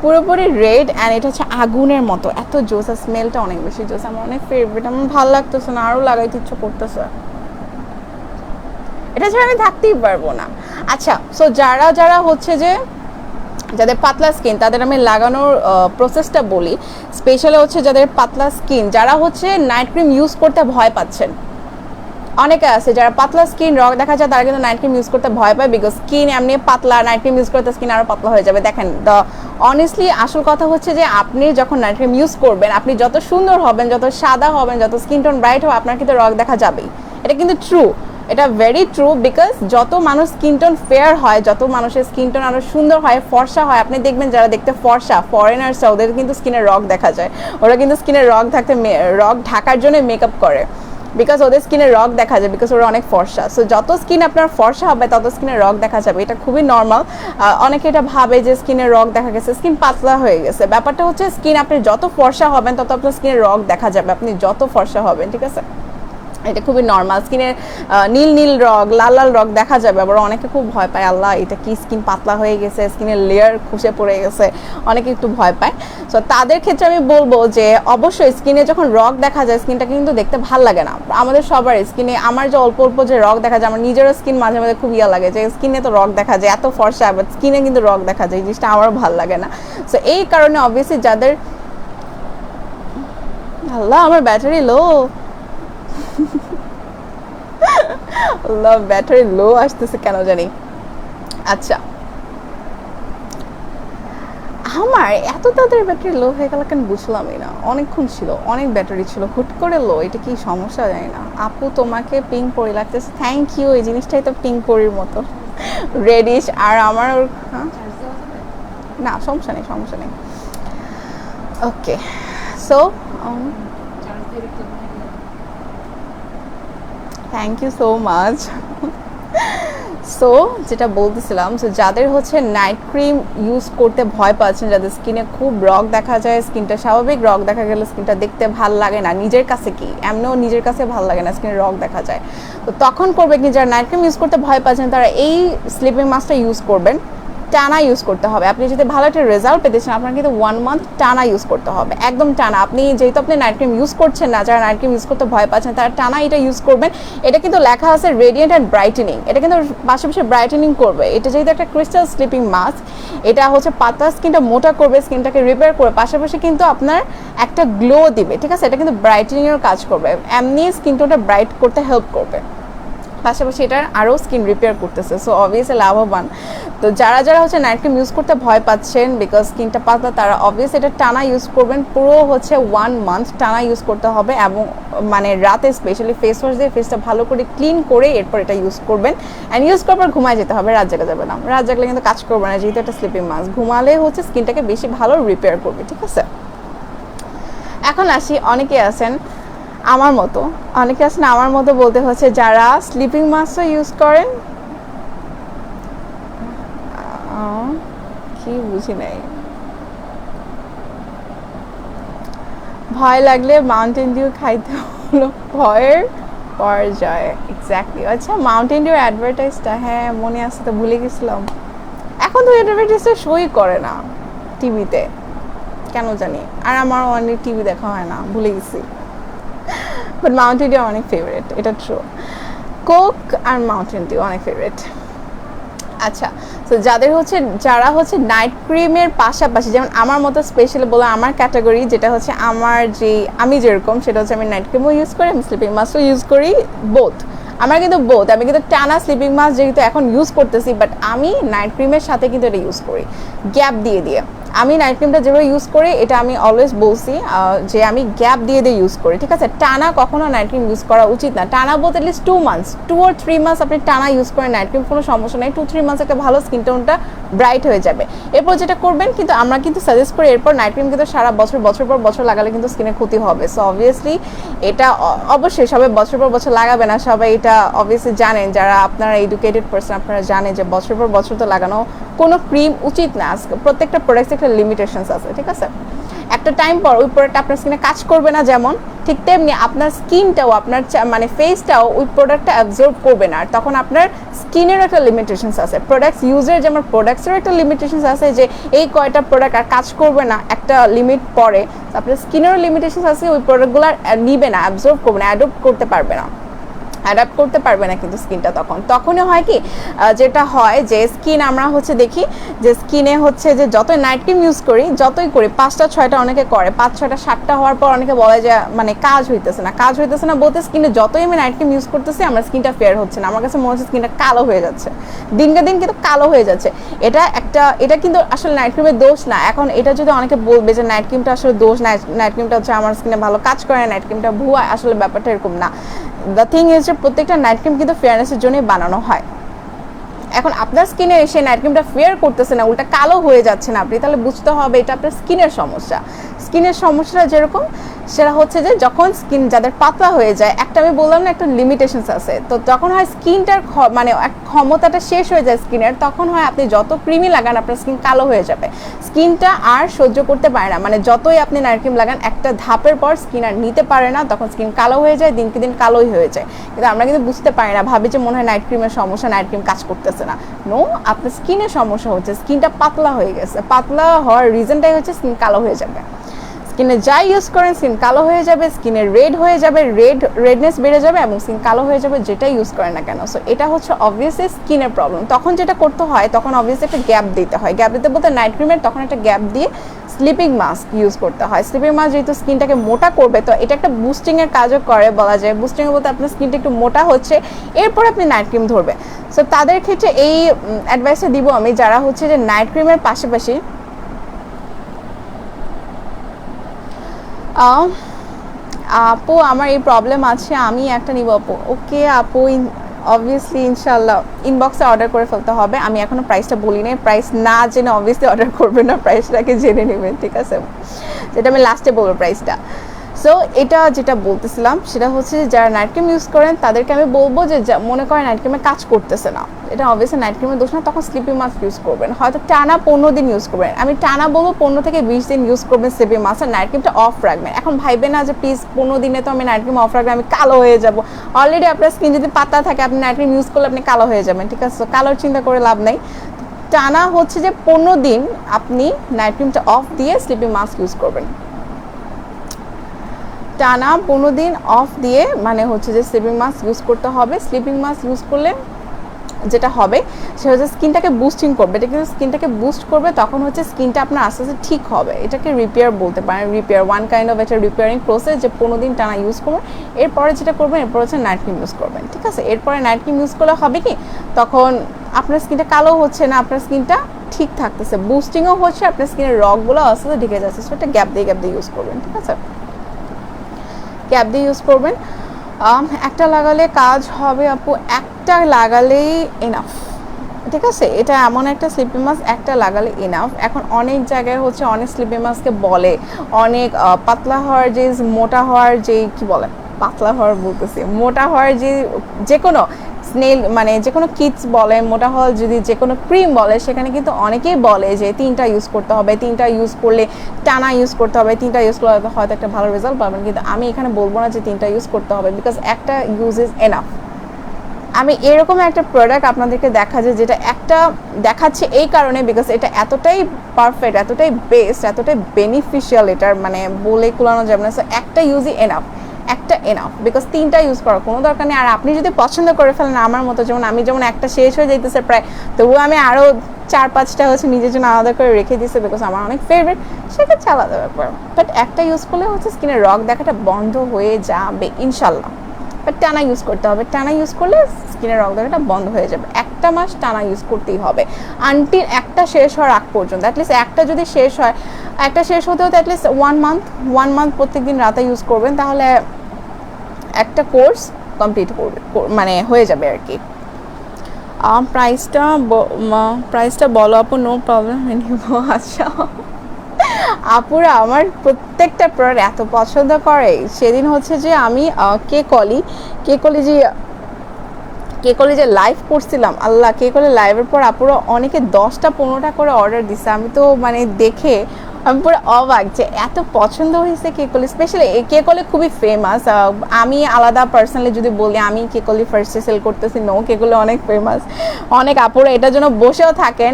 পুরোপুরি রেড, অ্যান্ড এটা হচ্ছে আগুনের মতো, এত জোস, আর স্মেলটা অনেক বেশি জোস, আমার অনেক ফেভারিট, আমার ভালো লাগতেছে না, আরও লাগাইতে ইচ্ছে করতেছে, এটা ছাড়া আমি থাকতেই পারবো না। আচ্ছা, সো যারা হচ্ছে যে যাদের পাতলা স্কিন তাদের আমি লাগানোর প্রসেসটা বলি। স্পেশালি হচ্ছে যাদের পাতলা স্কিন, যারা হচ্ছে নাইট ক্রিম ইউজ করতে ভয় পাচ্ছেন, অনেকে আছে যারা পাতলা স্কিন রগ দেখা যায়, তারা কিন্তু নাইট ক্রিম ইউজ করতে ভয় পায়, বিকজ স্কিন এমনি পাতলা, নাইট ক্রিম ইউজ করতে স্কিন আরও পাতলা হয়ে যাবে। দেখেন অনেস্টলি আসল কথা হচ্ছে যে আপনি যখন নাইট ক্রিম ইউজ করবেন, আপনি যত সুন্দর হবেন, যত সাদা হবেন, যত স্কিন টোন ব্রাইট হবে, আপনার কিন্তু রগ দেখা যাবেই, এটা কিন্তু ট্রু, এটা ভেরি ট্রু। বিকজ যত মানুষ স্কিন টোন ফেয়ার হয়, যত মানুষের স্কিন টোন আরও সুন্দর হয়, ফর্সা হয়, আপনি দেখবেন যারা দেখতে ফর্সা ফরেনার্সরা, ওদের কিন্তু স্কিনের রগ দেখা যায়, ওরা কিন্তু স্কিনের রগ ঢাকার জন্য মেকআপ করে, বিকজ ওদের স্কিনের রগ দেখা যায়, বিকজ ওরা অনেক ফর্সা। সো যত স্কিন আপনার ফর্সা হবে তত স্কিনের রগ দেখা যাবে, এটা খুবই নর্মাল। অনেকে এটা ভাবে যে স্কিনের রগ দেখা গেছে, স্কিন পাতলা হয়ে গেছে, ব্যাপারটা হচ্ছে স্কিন আপনি যত ফর্সা হবেন তত আপনার স্কিনের রগ দেখা যাবে, আপনি যত ফর্সা হবেন, ঠিক আছে? এটা খুবই নর্মাল। স্কিনের নীল রগ, লাল রগ দেখা যাবে, আবার অনেকে খুব ভয় পায়, আল্লাহ এটা কি স্কিন পাতলা হয়ে গেছে, স্কিনের লেয়ার খসে পড়ে গেছে, অনেকে একটু ভয় পায়। সো তাদের ক্ষেত্রে আমি বলবো যে অবশ্যই স্কিনে যখন রগ দেখা যায় স্কিনটা কিন্তু দেখতে ভাল লাগে না, আমাদের সবার স্কিনে, আমার যে অল্প যে রগ দেখা যায়, আমার নিজেরও স্কিন মাঝে মাঝে খুব লাগে যে স্কিনে তো রগ দেখা যায়, এত ফর্সা, বাট স্কিনে কিন্তু রগ দেখা যায়, এই জিনিসটা আমারও ভাল লাগে না। সো এই কারণে অবভিয়াসলি যাদের, আল্লাহ আমার ব্যাটারি লো, ব্যাটারি লো আসতেছে কেন জানি। আচ্ছা আমার এত তাড়াতাড়ি ব্যাটারি লো হয়ে গেল কেন বুঝলামই না, অনেকক্ষণ ছিল, অনেক ব্যাটারি ছিল, হুট করে লো, এটা কি সমস্যা জানি না। আপু তোমাকে পিঙ্ক পরি লাগতেছে, থ্যাংক ইউ, এই জিনিসটাই তো পিঙ্ক পরির মতো রেডিশ। আর আমার হ্যাঁ না সমস্যা নেই, সমস্যা নেই। Okay so thank you so much. So যেটা বলতেছিলাম, সো যাদের হচ্ছে নাইট ক্রিম ইউজ করতে ভয় পাচ্ছেন, যাদের স্কিনে খুব রগ দেখা যায়, স্কিনটা স্বাভাবিক রগ দেখা গেলে স্কিনটা দেখতে ভাল লাগে না, নিজের কাছে কি এমনও নিজের কাছে ভাল লাগে না, স্কিনে রগ দেখা যায়, তো তখন করবে কি, যারা নাইট ক্রিম ইউজ করতে ভয় পাচ্ছেন তারা এই স্লিপিং মাস্কটা ইউজ করবেন। টানা ইউজ করতে হবে। আপনি যদি ভালো একটা রেজাল্ট পেতে চান, আপনার কিন্তু 1 মান্থ টানা ইউজ করতে হবে, একদম টানা। আপনি যেহেতু আপনি নাইট ক্রিম ইউজ করছেন না, যারা নাইট ক্রিম ইউজ করতে ভয় পাচ্ছেন তারা টানা এটা ইউজ করবেন। এটা কিন্তু লেখা আছে রেডিয়েন্ট অ্যান্ড ব্রাইটেনিং, এটা কিন্তু পাশাপাশি ব্রাইটেনিং করবে। এটা যেহেতু একটা ক্রিস্টাল স্লিপিং মাস্ক, এটা হচ্ছে পাতলা স্কিনটা মোটা করবে, স্কিনটাকে রিপেয়ার করবে, পাশাপাশি কিন্তু আপনার একটা গ্লো দিবে, ঠিক আছে? এটা কিন্তু ব্রাইটেনিংয়ের কাজ করবে, এমনি স্কিন টোনটা ব্রাইট করতে হেল্প করবে, পাশাপাশি এটার আরও স্কিন রিপেয়ার করতেছে। সো অবভিয়াসলি লাভবান। তো যারা যারা হচ্ছে নাইট ক্রিম ইউজ করতে ভয় পাচ্ছেন বিকজ স্কিনটা পাতলা, তারা অবভিয়াসলি এটা টানা ইউজ করবেন, পুরো হচ্ছে 1 মান্থ টানা ইউজ করতে হবে। এবং মানে রাতে স্পেশালি ফেস ওয়াশ দিয়ে ফেসটা ভালো করে ক্লিন করে এরপর এটা ইউজ করবেন। অ্যান্ড ইউজ করার পর ঘুমায় যেতে হবে, রাত জাগা যাবে না। রাত জাগলে কিন্তু কাজ করবে না, যেহেতু একটা স্লিপিং মাস্ক, ঘুমালে হচ্ছে স্কিনটাকে বেশি ভালো রিপেয়ার করবে, ঠিক আছে? এখন আসি, অনেকে আছেন আমার মতো, অনেকে আছেন আমার মতো বলতে হচ্ছে যারা স্লিপিং মাস্কও ইউজ করেন, কি বুঝি নাই, ভয় লাগলে মাউন্টেন ডিউ খাইতে হলো, ভয়ের পর্যায়ে। এক্স্যাক্টলি। আচ্ছা, মাউন্টেন ডিউ অ্যাডভার্টাইজটা হ্যাঁ মনে আছে, তো ভুলে গেছিলাম। এখন তো অ্যাডভার্টাইজটা শোই করে না টিভিতে, কেন জানি। আর আমারও অনেক টিভি দেখা হয় না, ভুলে গেছি। বাট মাউন্টেন ডিউ অনেক ফেভারিট, এটা ট্রু। কোক আর মাউন্টেন ডিউ অনেক ফেভারিট। আচ্ছা, তো যারা হচ্ছে নাইট ক্রিমের পাশাপাশি, যেমন আমার মতো স্পেশালি বলে আমার ক্যাটাগরি, যেটা হচ্ছে আমি যেরকম, সেটা হচ্ছে আমি নাইট ক্রিমও ইউজ করি, আমি স্লিপিং মাস্কও ইউজ করি, বোথ। আমার কিন্তু বোথ, আমি কিন্তু টানা স্লিপিং মাস্ক যেহেতু এখন ইউজ করতেছি, বাট আমি নাইট ক্রিমের সাথে কিন্তু এটা ইউজ করি গ্যাপ দিয়ে দিয়ে। আমি নাইট ক্রিমটা যেভাবে ইউজ করি, এটা আমি অলওয়েজ বলছি যে আমি গ্যাপ দিয়ে দিয়ে ইউজ করি, ঠিক আছে? টানা কখনো নাইট ক্রিম ইউজ করা উচিত না। টানা বলতে অ্যাটলিস্ট 2 মান্থস, 2 or 3 মান্থস আপনি টানা ইউজ করেন নাইট ক্রিম, কোনো সমস্যা নেই। 2-3 মান্থস একটা ভালো স্কিন টোনটা ব্রাইট হয়ে যাবে। এরপর যেটা করবেন, কিন্তু আমরা কিন্তু সাজেস্ট করি এরপর নাইট ক্রিম কিন্তু সারা বছর পর বছর লাগালে কিন্তু স্কিনের ক্ষতি হবে। সো অবভিয়াসলি এটা অবশ্যই সবাই বছর পর বছর লাগাবে না, সবাই এটা অবভিয়াসলি জানেন, যারা আপনারা এডুকেটেড পারসন আপনারা জানেন যে বছর পর বছর তো লাগানো কোনো ক্রিম উচিত না। প্রত্যেকটা প্রোডাক্টে একটা লিমিটেশনস আছে, ঠিক আছে? একটা টাইম পর ওই প্রোডাক্ট আপনার স্কিনে কাজ করবে না, যেমন ঠিক তেমনি আপনার স্কিনটাও, আপনার মানে ফেসটাও ওই প্রোডাক্টটা অ্যাবজর্ব করবে না। আর তখন আপনার স্কিনেরও একটা লিমিটেশনস আছে, প্রোডাক্টস ইউজের যেমন প্রোডাক্টসেরও একটা লিমিটেশনস আছে, যে এই কয়টা প্রোডাক্ট আর কাজ করবে না একটা লিমিট পরে। আপনার স্কিনেরও লিমিটেশনস আছে, ওই প্রোডাক্টগুলো নিবে না, অ্যাবজর্ব করবে না, অ্যাডপ্ট করতে পারবে না, অ্যাডাপ্ট করতে পারবে না কিন্তু স্কিনটা। তখনই হয় কি, যেটা হয় যে স্কিন আমরা হচ্ছে দেখি যে স্কিনে হচ্ছে যে যতই নাইট ক্রিম ইউজ করি, যতই করি 5টা 6টা অনেকে করে, 5-6টা 7টা হওয়ার পর অনেকে বলে যে মানে কাজ হইতেছে না বলতে স্কিনে যতই আমি নাইট ক্রিম ইউজ করতেছি আমার স্কিনটা ফেয়ার হচ্ছে না, আমার কাছে মনে হচ্ছে স্কিনটা কালো হয়ে যাচ্ছে, দিনকে দিন কিন্তু কালো হয়ে যাচ্ছে। এটা কিন্তু আসলে নাইট ক্রিমের দোষ না। এখন এটা যদি অনেকে বলবে যে নাইট ক্রিমটা আসলে দোষ, নাইট ক্রিমটা হচ্ছে আমার স্কিনে ভালো কাজ করে না, নাইট ক্রিমটা ভুয়া, আসলে ব্যাপারটা এরকম না। দ্য থিং ইজ যে প্রত্যেকটা নাইট ক্রিম কিন্তু ফেয়ারনেসের জন্যই বানানো হয়। এখন আপনার স্কিনে এসে নাইট ক্রিমটা ফেয়ার করতেছে না, উল্টা কালো হয়ে যাচ্ছে না আপনি, তাহলে বুঝতে হবে এটা আপনার স্কিনের সমস্যা। স্কিনের সমস্যাটা যেরকম, সেটা হচ্ছে যে যখন স্কিন যাদের পাতলা হয়ে যায়, একটা আমি বললাম না একটা লিমিটেশনস আছে, তো যখন হয় স্কিনটার মানে ক্ষমতাটা শেষ হয়ে যায় স্কিনের, তখন হয় আপনি যত ক্রিমই লাগান আপনার স্কিন কালো হয়ে যাবে, স্কিনটা আর সহ্য করতে পারে না। মানে যতই আপনি নাইট ক্রিম লাগান একটা ধাপের পর স্কিন আর নিতে পারে না, তখন স্কিন কালো হয়ে যায়, দিনকে দিন কালোই হয়ে যায়। কিন্তু আমরা কিন্তু বুঝতে পারি না, ভাবি যে মনে হয় নাইট ক্রিমের সমস্যা, নাইট ক্রিম কাজ করতেছে না। নো, আপনার স্কিনের সমস্যা হচ্ছে, স্কিনটা পাতলা হয়ে গেছে, পাতলা হওয়ার রিজনটাই হচ্ছে স্কিন কালো হয়ে যাবে। স্কিনে যাই ইউজ করেন স্কিন কালো হয়ে যাবে, স্কিনে রেড হয়ে যাবে, রেডনেস বেড়ে যাবে এবং স্কিন কালো হয়ে যাবে, যেটা ইউজ করেন না কেন। সো এটা হচ্ছে অবভিয়াসলি স্কিনের প্রবলেম। তখন যেটা করতে হয়, তখন অবভিয়াসলি একটা গ্যাপ দিতে হয়। গ্যাপ দিতে বলতে নাইট ক্রিমের তখন একটা গ্যাপ দিয়ে স্লিপিং মাস্ক ইউজ করতে হয়। স্লিপিং মাস্ক যেহেতু স্কিনটাকে মোটা করবে, তো এটা একটা বুস্টিংয়ের কাজও করে বলা যায়। বুস্টিং বলতে আপনার স্কিনটা একটু মোটা হচ্ছে, এরপর আপনি নাইট ক্রিম ধরবে। সো তাদের ক্ষেত্রে এই অ্যাডভাইসটা দিব আমি, যারা হচ্ছে যে নাইট ক্রিমের পাশাপাশি আহ, আপু আমার এই প্রবলেম আছে, আমি একটা নিব আপু। ওকে আপু, অবভিয়াসলি ইনশাল্লাহ ইনবক্সে অর্ডার করে ফেলতে হবে। আমি এখনো প্রাইসটা বলি নাই, প্রাইস না জেনে অবভিয়াসলি অর্ডার করবেন না, প্রাইসটাকে জেনে নেবেন, ঠিক আছে? যেটা আমি লাস্টে বলবো প্রাইসটা। সো এটা যেটা বলতেছিলাম সেটা হচ্ছে যারা নাইট ক্রিম ইউজ করেন তাদেরকে আমি বলবো যে মনে করেন নাইট ক্রিমে কাজ করতেছে না, এটা অবভিয়াসলি নাইট ক্রিমের দোষ না, তখন স্লিপিং মাস্ক ইউজ করবেন। হয়তো টানা 15 দিন ইউজ করবেন, আমি টানা বলবো 15 থেকে 20 দিন ইউজ করবেন স্লিপিং মাস্ক, আর নাইট ক্রিমটা অফ রাখবেন। এখন ভাইবেন না যে প্লিজ 15 দিনে তো আমি নাইট ক্রিম অফ রাখলে আমি কালো হয়ে যাব। অলরেডি আপনার স্কিন যদি পাতলা থাকে, আপনি নাইট ক্রিম ইউজ করলে আপনি কালো হয়ে যাবেন, ঠিক আছে? কালোর চিন্তা করে লাভ নাই। টানা হচ্ছে যে 15 দিন আপনি নাইট ক্রিমটা অফ দিয়ে স্লিপিং মাস্ক ইউজ করবেন। টানা 15 দিন অফ দিয়ে মানে হচ্ছে যে স্লিপিং মাস্ক ইউজ করতে হবে। স্লিপিং মাস্ক ইউজ করলে যেটা হবে সেটা হচ্ছে স্কিনটাকে বুস্টিং করবে, এটা কিন্তু স্কিনটাকে বুস্ট করবে, তখন হচ্ছে স্কিনটা আপনার আস্তে আস্তে ঠিক হবে। এটাকে রিপেয়ার বলতে পারেন, রিপেয়ার ওয়ান কাইন্ড অফ একটা রিপেয়ারিং প্রসেস, যে 15 দিন টানা ইউজ করবেন। এরপরে যেটা করবেন, এরপর হচ্ছে নাইট ক্রিম ইউজ করবেন, ঠিক আছে? এরপরে নাইট ক্রিম ইউজ করলে হবে কি, তখন আপনার স্কিনটা কালো হচ্ছে না, আপনার স্কিনটা ঠিক থাকতেছে, বুস্টিংও হচ্ছে, আপনার স্কিনের রগগুলো আস্তে আস্তে ঢেকে যাচ্ছে। সেটা গ্যাপ দিয়ে ইউজ করবেন, ঠিক আছে? ক্যাপ দিয়ে ইউজ করবেন। একটা লাগালে কাজ হবে আপু, একটা লাগালেই এনাফ, ঠিক আছে? এটা এমন একটা স্লিপিং মাস্ক, একটা লাগালে এনাফ। এখন অনেক জায়গায় হচ্ছে অনেক স্লিপিং মাস্ককে বলে অনেক পাতলা হওয়ার যে, মোটা হওয়ার যে, কি বলে, পাতলা হওয়ার বলতেছি, মোটা হওয়ার যে কোনো স্নেল মানে যে কোনো কিটস বলে, মোটা হওয়ার যদি যে কোনো ক্রিম বলে, সেখানে কিন্তু অনেকেই বলে যে 3টা ইউজ করতে হবে, 3টা ইউজ করলে টানা ইউজ করতে হবে, 3টা ইউজ করলে হয়তো একটা ভালো রেজাল্ট পাবেন। কিন্তু আমি এখানে বলবো না যে 3টা ইউজ করতে হবে, বিকজ একটা ইউজ ইজ এনাফ। আমি এরকম একটা প্রোডাক্ট আপনাদেরকে যেটা একটা দেখাচ্ছে এই কারণে, বিকজ এটা এতটাই পারফেক্ট, এতটাই বেস্ট, এতটাই বেনিফিশিয়াল, এটার মানে বলে কুলানো যাবে না। সো একটা ইউজই এনাফ, একটা এনাফ, বিকজ 3টা ইউজ করার কোনো দরকার নেই। আর আপনি যদি পছন্দ করে ফেলেন আমার মতো, যেমন আমি, যেমন একটা শেষ হয়ে যাইতেছে প্রায়, তবুও আমি আরও 4-5টা হচ্ছে নিজের জন্য আলাদা করে রেখে দিয়েছি, বিকজ আমার অনেক ফেভারিট, সেটা আলাদা ব্যাপার। বাট একটা ইউজ করলে হচ্ছে স্কিনের রগ দেখাটা বন্ধ হয়ে যাবে ইনশাল্লাহ। বাট টানা ইউজ করতে হবে, টানা ইউজ করলে স্কিনের রগ দেখাটা বন্ধ হয়ে যাবে। একটা মাস টানা ইউজ করতেই হবে, আনটিল একটা শেষ হওয়ার আগ পর্যন্ত। অ্যাটলিস্ট একটা যদি শেষ হয়, একটা শেষ হতে হতে অ্যাটলিস্ট 1 মান্থ প্রত্যেকদিন রাতে ইউজ করবেন, তাহলে একটা কোর্স কমপ্লিট করবে, মানে হয়ে যাবে আর কি। প্রাইসটা বলো আপু, নো প্রবলেম। আচ্ছা আপুরা আমার প্রত্যেকটা প্রোডাক্ট এত পছন্দ করে, সেদিন হচ্ছে যে আমি কেকলি যে লাইভ করছিলাম, আল্লাহ, কেকলি লাইভের পর আপুরা অনেকে 10টা 15টা করে অর্ডার দিচ্ছে। আমি তো মানে দেখে আমি পুরো অবাক যে এত পছন্দ হয়েছে কেকলি। স্পেশালি কেকলি খুবই ফেমাস। আমি আলাদা পার্সোনালি যদি বলি, আমি কেকলি ফার্স্টে সেল করতেছি, নো, কেকলি অনেক ফেমাস, অনেক আপুরা এটার জন্য বসেও থাকেন।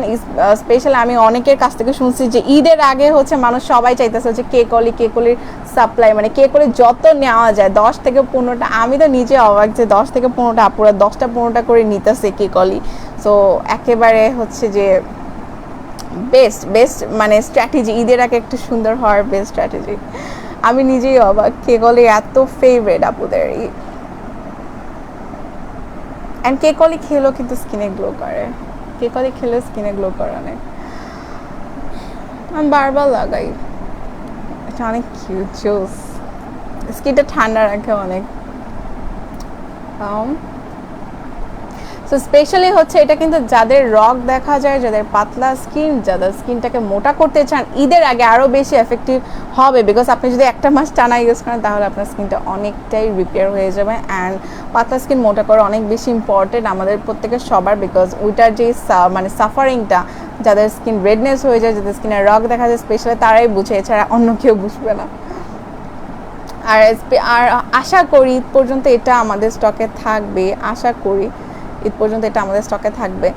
স্পেশালি আমি অনেকের কাছ থেকে শুনছি যে ঈদের আগে হচ্ছে মানুষ সবাই চাইতেছে হচ্ছে কেকলির সাপ্লাই, মানে কেকলি যত নেওয়া যায় 10 থেকে 15টা। আমি তো নিজে অবাক যে 10 থেকে 15টা আপুরা 10টা 15টা করে নিতেছে কেকলি। সো একেবারে হচ্ছে যে বেস্ট মানে স্ট্র্যাটেজি, ঈদের আগে একটু সুন্দর হওয়ার বেস্ট স্ট্র্যাটেজি। আমি নিজেই অবাক, কেকলি এত ফেভারিট আপুদের। অ্যান্ড কেকলি খেলেও কিন্তু স্কিনে গ্লো করে, কেকলি খেলেও স্কিনে গ্লো করে অনেক। আমি বারবার লাগাই, এটা অনেক কিউট, জোস, স্কিনটা ঠান্ডা রাখে অনেক। সো স্পেশালি হচ্ছে এটা কিন্তু যাদের রগ দেখা যায়, যাদের পাতলা স্কিন, যাদের স্কিনটাকে মোটা করতে চান, ঈদের আগে আরও বেশি এফেক্টিভ হবে। বিকজ আপনি যদি একটা মাস টানা ইউজ করেন, তাহলে আপনার স্কিনটা অনেকটাই রিপেয়ার হয়ে যাবে। অ্যান্ড পাতলা স্কিন মোটা করা অনেক বেশি ইম্পর্টেন্ট আমাদের প্রত্যেকের সবার, বিকজ ওইটার যে মানে সাফারিংটা, যাদের স্কিন রেডনেস হয়ে যায়, যাদের স্কিনের রগ দেখা যায়, স্পেশালি তারাই বুঝে, এছাড়া অন্য কেউ বুঝবে না। আর আশা করি ঈদ পর্যন্ত এটা আমাদের স্টকে থাকবে, আশা করি ঈদ পর্যন্ত এটা আমাদের স্টকে থাকবে।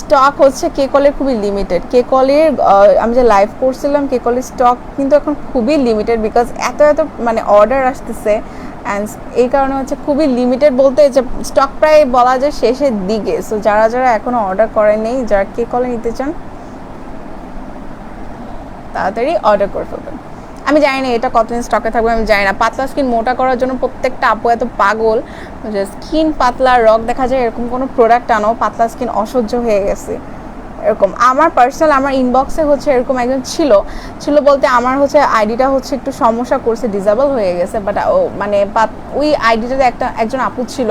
স্টক হচ্ছে কেকলের খুবই লিমিটেড। কেকলের আমি যে লাইভ করছিলাম, কেকলের স্টক কিন্তু এখন খুবই লিমিটেড, বিকজ এত মানে অর্ডার আসতেছে, অ্যান্ড এই কারণে হচ্ছে খুবই লিমিটেড, বলতে যে স্টক প্রায় বলা যায় শেষের দিকে। সো যারা এখনও অর্ডার করেনি, যারা কেকলে নিতে চান, তাড়াতাড়ি অর্ডার করে ফেলবেন। আমি জানি না এটা কতদিন স্টকে থাকবে, আমি জানি না। পাতলা স্কিন মোটা করার জন্য প্রত্যেকটা আপু এত পাগল যে স্কিন পাতলা, রগ দেখা যায়, এরকম কোনো প্রোডাক্ট আনো, পাতলা স্কিন অসহ্য হয়ে গেছে, এরকম আমার পার্সোনাল আমার ইনবক্সে হচ্ছে এরকম একজন ছিল বলতে আমার হচ্ছে আইডিটা হচ্ছে একটু সমস্যা করছে, ডিসেবল হয়ে গেছে, বাট মানে ওই আইডিটাতে একজন আপু ছিল,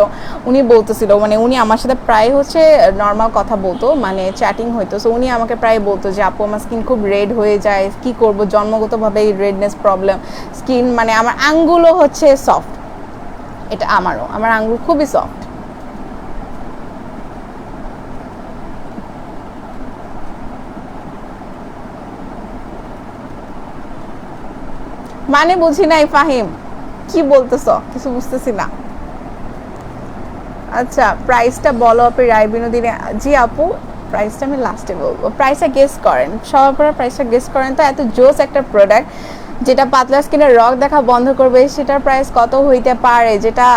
উনি বলতেছিল মানে উনি আমার সাথে প্রায় হচ্ছে নর্মাল কথা বলতো, মানে চ্যাটিং হইতো। সো উনি আমাকে প্রায় বলতো যে আপু আমার স্কিন খুব রেড হয়ে যায়, কি করব, জন্মগতভাবে এই রেডনেস প্রবলেম, স্কিন মানে আমার আঙ্গুলও হচ্ছে সফট, এটা আমার আঙ্গুল খুবই সফট। মানে বুঝি নাই ফাহিম, কি বলতেছ, কিছু বুঝতেছি না। আচ্ছা প্রাইসটা বলো আপনি রায় বিনোদিনী। জি আপু প্রাইসটা আমি লাস্টে বলবো, প্রাইসটা গেস করেন, সবার পরে প্রাইসটা গেস করেন তো। এত জোস একটা প্রোডাক্ট যেটা পাতলা স্কিনের রগ দেখা বন্ধ করবে, সেটার প্রাইস কত হইতে পারে? যেটা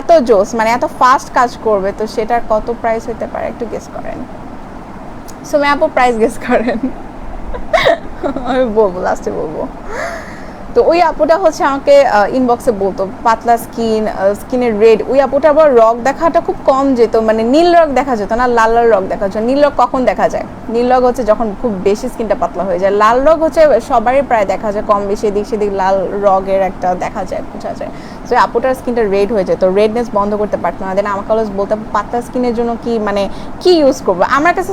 এত জোস মানে এত ফাস্ট কাজ করবে, তো সেটার কত প্রাইস হইতে পারে একটু গেস করেন। সো আপু প্রাইস গেস করেন। আমি বলবো, লাস্টে বলবো। তো ওই আপুটা হচ্ছে আমাকে ইনবক্সে বলতো পাতলা স্কিনের রেড, ওই আপুটা আবার রগ দেখাটা খুব কম যেত, মানে নীল রগ দেখা যেত না, লাল লাল রগ দেখা যেত। নীল রগ কখন দেখা যায়? নীল রগ হচ্ছে যখন খুব বেশি স্কিনটা পাতলা হয়ে যায়। লাল রগ হচ্ছে সবারই প্রায় দেখা যায়, কম বেশি এদিক সেদিক লাল রগের একটা দেখা যায়, বোঝা যায়। তো আপুটার স্কিনটা রেড হয়ে যেত, রেডনেস বন্ধ করতে পারতো না। দেন আমাকে অলওয়েজ বলতাম পাতলা স্কিনের জন্য কি মানে কি ইউজ করবো, আমার কাছে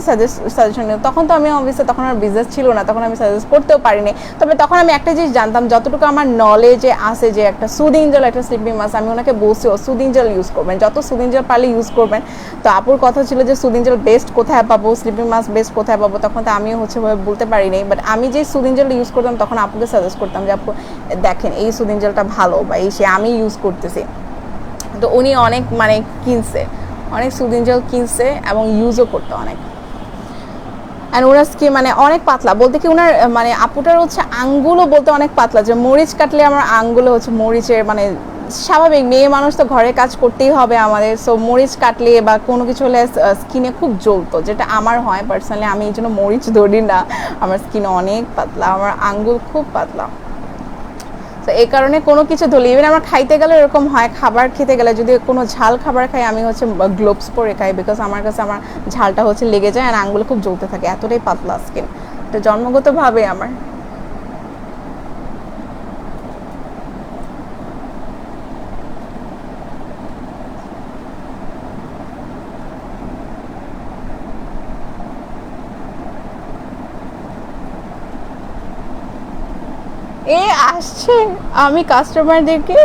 সাজেশন নিও। তখন তো আমি অবভিয়াসলি তখন আমার বিজনেস ছিল না, তখন আমি সাজেস্ট করতেও পারিনি। তবে তখন আমি একটা জিনিস জানতাম, যতটুকু আমার নলেজে আছে, যে একটা সুদিং জেল, একটা স্লিপিং মাস্ক, আমি ওনাকে বলছি সুদিং জেল ইউজ করবেন, যত সুদিং জেল পারলে ইউজ করবেন। তো আপুর কথা ছিল যে সুদিং জেল বেস্ট কোথায় পাবো, স্লিপিং মাস্ক বেস্ট কোথায় পাবো, তখন তো আমিও হচ্ছে বলতে পারিনি। বাট আমি যে সুদিং জেল ইউজ করতাম তখন আপুকে সাজেস্ট করতাম যে আপু দেখেন এই সুদিং জেলটা ভালো, বা এই সে আমি ইউজ করতেছি। তো উনি অনেক মানে কিনছে, অনেক সুদিং জেল কিনছে এবং ইউজও করতো অনেক। অ্যান্ড ওনার স্কিন মানে অনেক পাতলা, বলতে কি ওনার মানে আপুটার হচ্ছে আঙ্গুলও বলতে অনেক পাতলা, যে মরিচ কাটলে আমার আঙ্গুলে হচ্ছে মরিচের মানে স্বাভাবিক মেয়ে মানুষ তো ঘরে কাজ করতেই হবে আমাদের। সো মরিচ কাটলে বা কোনো কিছু হলে স্কিনে খুব জ্বলতো, যেটা আমার হয় পার্সোনালি, আমি এই জন্য মরিচ ধরি না। আমার স্কিন অনেক পাতলা, আমার আঙ্গুল খুব পাতলা। তো এই কারণে কোনো কিছু ধরলে, ইভেন আমার খাইতে গেলে এরকম হয়, খাবার খেতে গেলে যদি কোনো ঝাল খাবার খাই আমি হচ্ছে গ্লোভস পরে খাই, বিকজ আমার কাছে আমার ঝালটা হচ্ছে লেগে যায় আর আঙ্গুলে খুব জ্বলতে থাকে, এতটাই পাতলা স্কিন। তো জন্মগতভাবে আমার। এ আসছে, আমি কাস্টমারদেরকে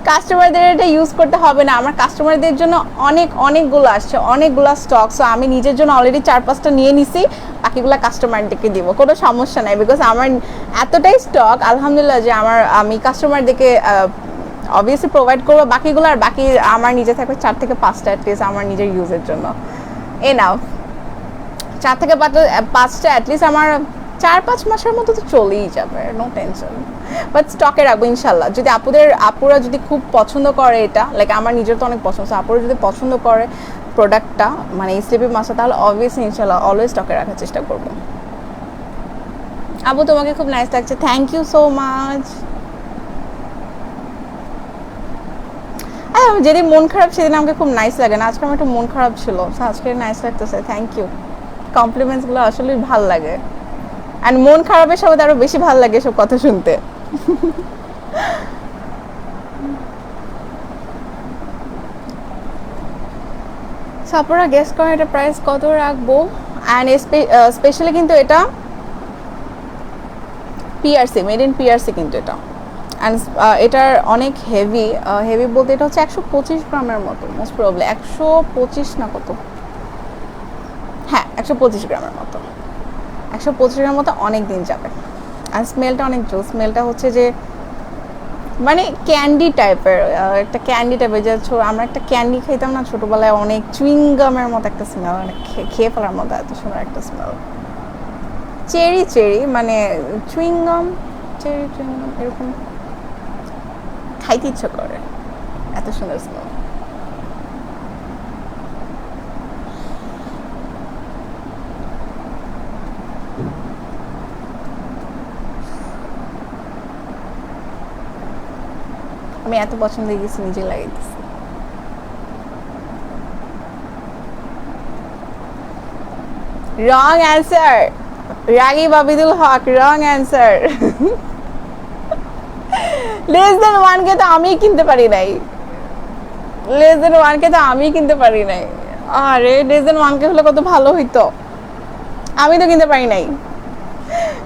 কাস্টমারদের এটা ইউজ করতে হবে না, আমার কাস্টমারদের জন্য অনেকগুলো আসছে, অনেকগুলো স্টক। সো আমি নিজের জন্য অলরেডি 4-5টা নিয়ে নিছি, বাকিগুলো কাস্টমারদেরকে দিব, কোনো সমস্যা নাই। বিকজ আমার এতটাই স্টক আলহামদুলিল্লাহ যে আমি কাস্টমারদেরকে অবভিয়াসলি প্রোভাইড করবো বাকিগুলো, আর বাকি আমার নিজে থাকবে 4 থেকে 5টা অ্যাটলিস্ট আমার নিজের ইউজের জন্য। এনাফ 4 থেকে 5টা অ্যাটলিস্ট আমার 4-5 মাসের মতো তো চলেই যাবে, নো টেনশন। বাট স্টকে রাখবো ইনশাল্লাহ। যদি আপুরা যদি খুব পছন্দ করে এটা, লাইক আমার নিজের তো অনেক পছন্দ, আপুরা যদি পছন্দ করে প্রোডাক্টটা মানে এই স্লিপি মাস্কটা, তাহলে অবভিয়াসলি ইনশাল্লাহ অলওয়েজ স্টকে রাখার চেষ্টা করবো। আপু তোমাকে খুব নাইস লাগছে, থ্যাংক ইউ সো মাচ। যেদিন মন খারাপ সেদিন আমাকে খুব নাইস লাগে না, আজকে আমার একটু মন খারাপ ছিল, আজকে নাইস লাগতেছে, থ্যাংক ইউ। কমপ্লিমেন্টসগুলো আসলে ভালো লাগে, অ্যান্ড মন খারাপের সময় আরো বেশি ভালো লাগে এসব কথা শুনতে। আপনারা গেস করেন এটা প্রাইস কত রাখবো। অ্যান্ড স্পেশালি কিন্তু এটা পিআরসি, মেড ইন পিআরসি কিন্তু এটা। অ্যান্ড এটার অনেক হেভি বলতে এটা হচ্ছে 125 গ্রামের মতো, মোস্ট প্রবলি 125 না কত, হ্যাঁ 125 গ্রামের মতো, 125 গ্রামের মতো অনেক দিন যাবে। আর স্মেলটা অনেক জোস, স্মেলটা হচ্ছে যে মানে ক্যান্ডি টাইপের, একটা ক্যান্ডি টাইপের, যে আমরা একটা ক্যান্ডি খাইতাম না ছোটোবেলায়, অনেক চুইংগামের মতো একটা স্মেল, মানে খেয়ে ফেলার মতো এত সুন্দর একটা স্মেল। চেরি মানে চুইংগাম, চুইংগাম এরকম খাইতে ইচ্ছা করে, এত সুন্দর স্মেল। আমি এত পছন্দ হয়ে গেছি, নিজে লাগাইতেছি। রং অ্যান্সার, রাগী বাবিদুল হক, wrong answer. Less than 1K তো আমি কিনতে পারি নাই, লেস দেন 1K তো আমি কিনতে পারি নাই। আরে লেস দেন 1K হলে কত ভালো হইতো, আমি তো কিনতে পারি নাই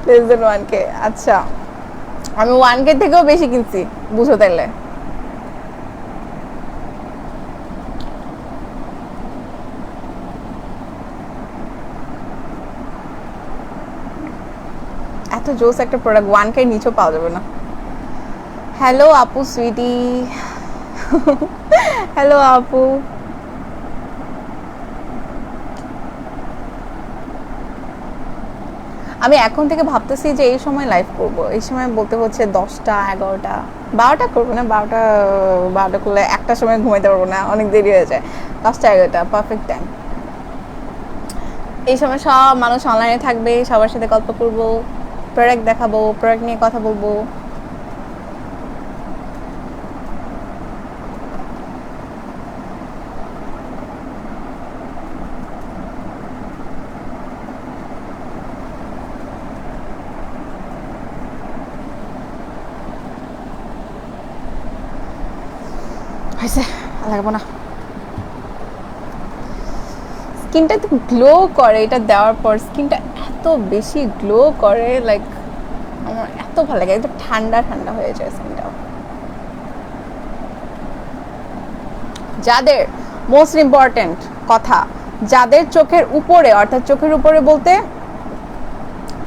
লেস দেন 1K। আচ্ছা আমি 1K থেকেও বেশি কিনছি, বুঝো তাইলে। এত জোস একটা প্রোডাক্ট 1K নিচেও পাওয়া যাবে না। হ্যালো আপু সুইটি, হ্যালো আপু। আমি এখন থেকে ভাবতেছি যে এই সময় লাইভ করব, এই সময় বলতে হচ্ছে 10টা 11টা 12টা করবো না, 12টা করলে একটা সময় ঘুমাইতে পারবো না, অনেক দেরি হয়ে যায়। 10টা 11টা পারফেক্ট টাইম। এই সময় সব মানুষ অনলাইনে থাকবে, সবার সাথে গল্প করব, প্রোডাক্ট দেখাবো, প্রোডাক্ট নিয়ে কথা বলবো। হয়েছে, লাগাবো না। স্কিনটা তো গ্লো করে, এটা দেওয়ার পর স্কিনটা এত বেশি গ্লো করে, লাইক আমার এত ভালো লাগে, একদম ঠান্ডা ঠান্ডা হয়ে যায় স্কিনটা। যাদের মোস্ট ইম্পর্টেন্ট কথা, যাদের চোখের উপরে, অর্থাৎ চোখের উপরে বলতে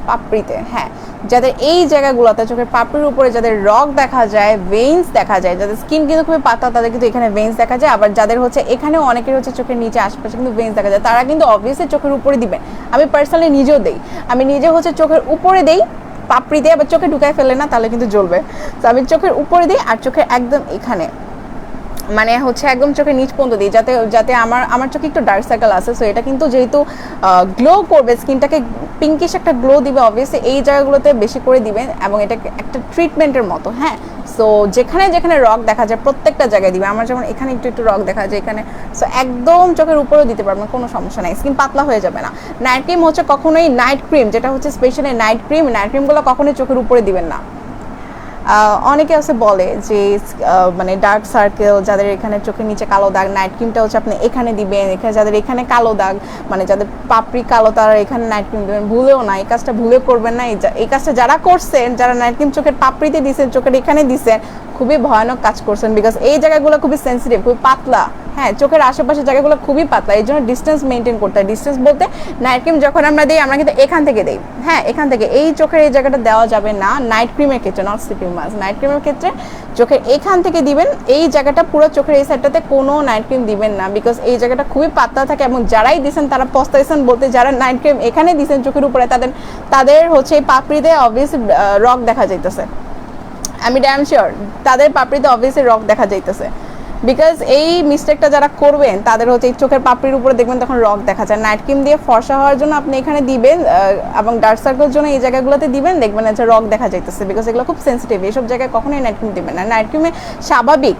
পাপড়িতে, হ্যাঁ, যাদের এই জায়গাগুলোতে চোখের পাপড়ির উপরে যাদের রগ দেখা যায়, ভেইনস দেখা যায়, যাদের স্কিন কিন্তু খুবই পাতলা তাদের কিন্তু এখানে ভেইনস দেখা যায়, আবার যাদের হচ্ছে এখানেও অনেকের হচ্ছে চোখের নিচে আশপাশে কিন্তু ভেইনস দেখা যায়, তারা কিন্তু অবভিয়াসলি চোখের উপরে দিবেন। আমি পার্সোনালি নিজেও দেই, আমি নিজে হচ্ছে চোখের উপরে দেই, পাপড়ি দিয়ে আবার চোখে ঢুকায় ফেলে না, তাহলে কিন্তু জ্বলবে। তো আমি চোখের উপরে দিই আর চোখের একদম এখানে, মানে হচ্ছে একদম চোখের নিচ পর্যন্ত দিই, যাতে যাতে আমার চোখে একটু ডার্ক সার্কেল আছে, সো এটা কিন্তু যেহেতু গ্লো করবে, স্কিনটাকে পিঙ্কিশ একটা গ্লো দিবে, অবভিয়াসলি এই জায়গাগুলোতে বেশি করে দিবেন, এবং এটা একটা ট্রিটমেন্টের মতো, হ্যাঁ। সো যেখানে যেখানে রগ দেখা যায় প্রত্যেকটা জায়গায় দিবে, আমার যেমন এখানে একটু একটু রগ দেখা যায় এখানে, সো একদম চোখের উপরেও দিতে পারবেন, কোনো সমস্যা নাই, স্কিন পাতলা হয়ে যাবে না। নাইট ক্রিম হচ্ছে কখনোই, নাইট ক্রিম যেটা হচ্ছে স্পেশালি নাইট ক্রিমগুলো কখনোই চোখের উপরে দিবেন না। অনেকে আছে বলে যে মানে ডার্ক সার্কেল, যাদের এখানে চোখের নিচে কালো দাগ, নাইট ক্রিমটা হচ্ছে আপনি এখানে দিবেন, এখানে যাদের এখানে কালো দাগ, মানে যাদের পাপড়ি কালো, তারা এখানে নাইট ক্রিম দেবেন, ভুলেও না, এই কাজটা ভুলে করবেন না। এই কাজটা যারা করছেন, যারা নাইট ক্রিম চোখের পাপড়িতে দিচ্ছেন, চোখের এখানে দিচ্ছেন, খুবই ভয়ানক কাজ করছেন, বিকজ এই জায়গাগুলো খুবই সেন্সিটিভ, খুবই পাতলা, হ্যাঁ, চোখের আশেপাশের জায়গাগুলো খুবই পাতলা, এই জন্য ডিস্টেন্স মেনটেন করতে হয়। ডিস্টেন্স বলতে নাইট ক্রিম যখন আমরা দিই, আমরা কিন্তু এখান থেকে দিই, হ্যাঁ, এখান থেকে, এই চোখের এই জায়গাটা দেওয়া যাবে না নাইট ক্রিমের ক্ষেত্রে, নট স্লিপিং মাস্ক। নাইট ক্রিমের ক্ষেত্রে চোখের এখান থেকে দিবেন, এই জায়গাটা পুরো চোখের এই সাইডটাতে কোনো নাইট ক্রিম দিবেন না, বিকজ এই জায়গাটা খুবই পাতলা থাকে, এবং যারাই দিচ্ছেন তারা পস্তাইছেন বলতে, যারা নাইট ক্রিম এখানে দিচ্ছেন চোখের উপরে, তাদের হচ্ছে এই পাপড়িতে অবভিয়াসলি রগ দেখা যাইতেছে, আমি ড্যাম শিওর তাদের পাপড়িতে অবভিয়াসলি রগ দেখা যাইতেছে, বিকজ এই মিস্টেকটা যারা করবেন তাদের হচ্ছে এই চোখের পাপড়ির উপরে দেখবেন তখন রগ দেখা যায়। নাইট ক্রিম দিয়ে ফর্সা হওয়ার জন্য আপনি এখানে দিবেন, এবং ডার্ক সার্কেলের জন্য এই জায়গাগুলোতে দিবেন, দেখবেন যে রগ দেখা যাইতেছে, বিকজ এগুলো খুব সেন্সিটিভ, এইসব জায়গায় কখনোই নাইট ক্রিম দিবেন না। নাইট ক্রিমে স্বাভাবিক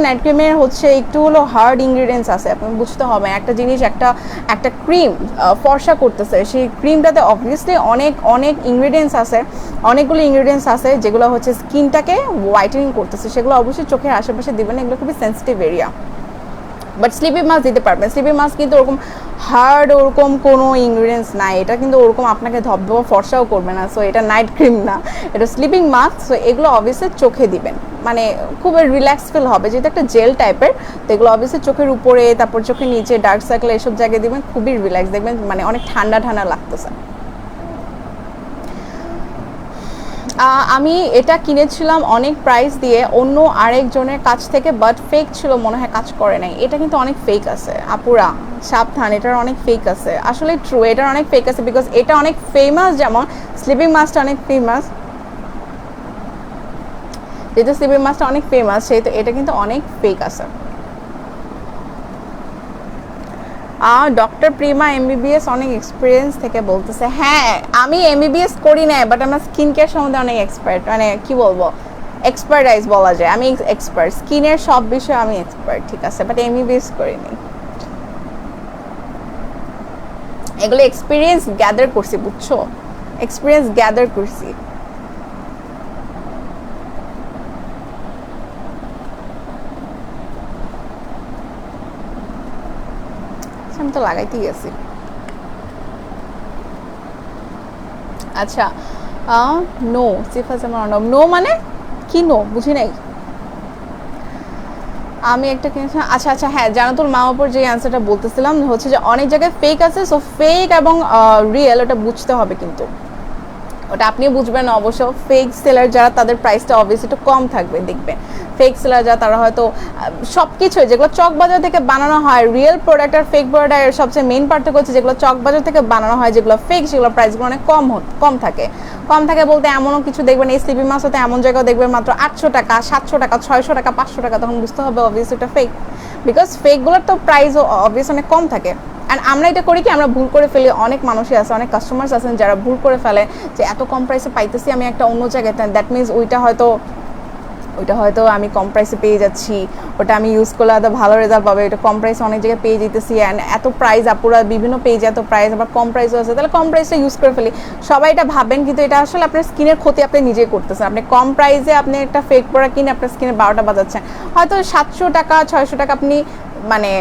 নাইট ক্রিমের হচ্ছে একটু হলো হার্ড ইনগ্রিডিয়েন্টস আছে, আপনি বুঝতে হবে একটা জিনিস, একটা ক্রিম ফর্সা করতেছে, সেই ক্রিমটাতে অবভিয়াসলি অনেক অনেক ইনগ্রিডিয়েন্টস আছে, অনেকগুলো ইনগ্রিডিয়েন্টস আছে যেগুলো হচ্ছে স্কিনটাকে হোয়াইটেনিং করতেছে, সেগুলো অবশ্যই চোখের আশেপাশে দিবেন, এগুলো খুবই sensitive area. But sleepy mask দিতে পারবেন, স্লিপি মাস্ক কিন্তু ওরকম হার্ড ওরকম কোনো ইনগ্রিডিয়েন্টস নাই, এটা কিন্তু ওরকম আপনাকে ধবধবা ফর্সাও করবে না, সো এটা নাইট ক্রিম না, এটা স্লিপিং মাস্ক। সো এগুলো অবভিয়াসলি চোখে দিবেন, মানে খুব রিল্যাক্স ফিল হবে, যেহেতু একটা জেল টাইপের, তো এগুলো অবভিয়াসলি চোখের উপরে, তারপর চোখের নিচে, ডার্ক সার্কেল, এসব জায়গায় দিবেন, খুবই রিল্যাক্স, দেখবেন মানে অনেক ঠান্ডা ঠান্ডা লাগতেছে। আমি এটা কিনেছিলাম অনেক প্রাইস দিয়ে অন্য আরেকজনের কাছ থেকে, বাট ফেক ছিল মনে হয়, কাজ করে নাই। এটা কিন্তু অনেক ফেক আছে আপুরা, সাবধান, এটার অনেক ফেক আছে, আসলে ট্রু, এটার অনেক ফেক আছে, বিকজ এটা অনেক ফেমাস, যেমন স্লিপিং মাস্কটা অনেক ফেমাস, যেহেতু স্লিপিং মাস্কটা অনেক ফেমাস, সেহেতু এটা কিন্তু অনেক ফেক আছে। ডক্টর প্রিমা এমবিবিএস অনেক এক্সপিরিয়েন্স থেকে বলতেছে, হ্যাঁ আমি এমবিবিএস করি না, বাট আমার স্কিন কেয়ার সম্বন্ধে অনেক এক্সপার্ট, মানে কি বলবো, এক্সপার্টাইজ বলা যায়, আমি এক্সপার্ট, স্কিনের সব বিষয়ে আমি এক্সপার্ট, ঠিক আছে, বাট এমবিবিএস করিনি। এগুলো এক্সপিরিয়েন্স গ্যাদার করছি, বুঝছো, এক্সপিরিয়েন্স গ্যাদার করছি। আমি তো লাগাইতেই গেছি। আচ্ছা নো সিফা জামান, নো মানে কি নো বুঝি নাই। আমি একটা কিনেছি, আচ্ছা আচ্ছা হ্যাঁ, জানাতুল মাওয়াপুর যে অ্যান্সারটা বলতেছিলাম হচ্ছে যে অনেক জায়গায় ফেক আছে, সো ফেক এবং রিয়েল ওটা বুঝতে হবে, কিন্তু ওটা আপনিও বুঝবেন অবশ্য। ফেক সেলার যারা তাদের প্রাইসটা অবভিয়াসলি একটু কম থাকবে, দেখবে ফেক সেলার যারা তারা হয়তো সব কিছুই যেগুলো চকবাজার থেকে বানানো হয়, রিয়েল প্রোডাক্ট আর ফেক প্রোডাক্টের সবচেয়ে মেইন পার্থক্য হচ্ছে যেগুলো চকবাজার থেকে বানানো হয়, যেগুলো ফেক সেগুলো প্রাইসগুলো অনেক কম থাকে। কম থাকে বলতে এমনও কিছু দেখবেন এই স্লিপি মাছ হতে এমন জায়গাও দেখবেন মাত্র 800 টাকা, 700 টাকা, 600 টাকা, 500 টাকা, তখন বুঝতে হবে অবভিয়াসলি এটা ফেক, বিকজ ফেকগুলোর তো প্রাইসও অবভিয়াসলি অনেক কম থাকে। অ্যান্ড আমরা এটা করি কি, আমরা ভুল করে ফেলি, অনেক মানুষই আছে, অনেক কাস্টমার্স আছেন যারা ভুল করে ফেলে যে এত কম প্রাইসে পাইতেছি আমি একটা অন্য জায়গায়, দ্যাট মিনস ওইটা হয়তো আমি কম প্রাইসে পেয়ে যাচ্ছি, ওটা আমি ইউজ করলে হয়তো ভালো রেজাল্ট পাবে, এটা কম প্রাইসে অনেক জায়গায় পেয়ে যেতেছি, অ্যান্ড এত প্রাইস আপুরা বিভিন্ন পেজে এত প্রাইস, আবার কম প্রাইসও আছে, তাহলে কম প্রাইসে ইউজ করে ফেলি, সবাই এটা ভাবেন, কিন্তু এটা আসলে আপনার স্কিনের ক্ষতি আপনি নিজেই করতেছেন। আপনি কম প্রাইসে আপনি একটা ফেক প্রোডাক্ট কিনে আপনার স্কিনের 12টা বাজাচ্ছেন, হয়তো 700 টাকা 600 টাকা আপনি মানে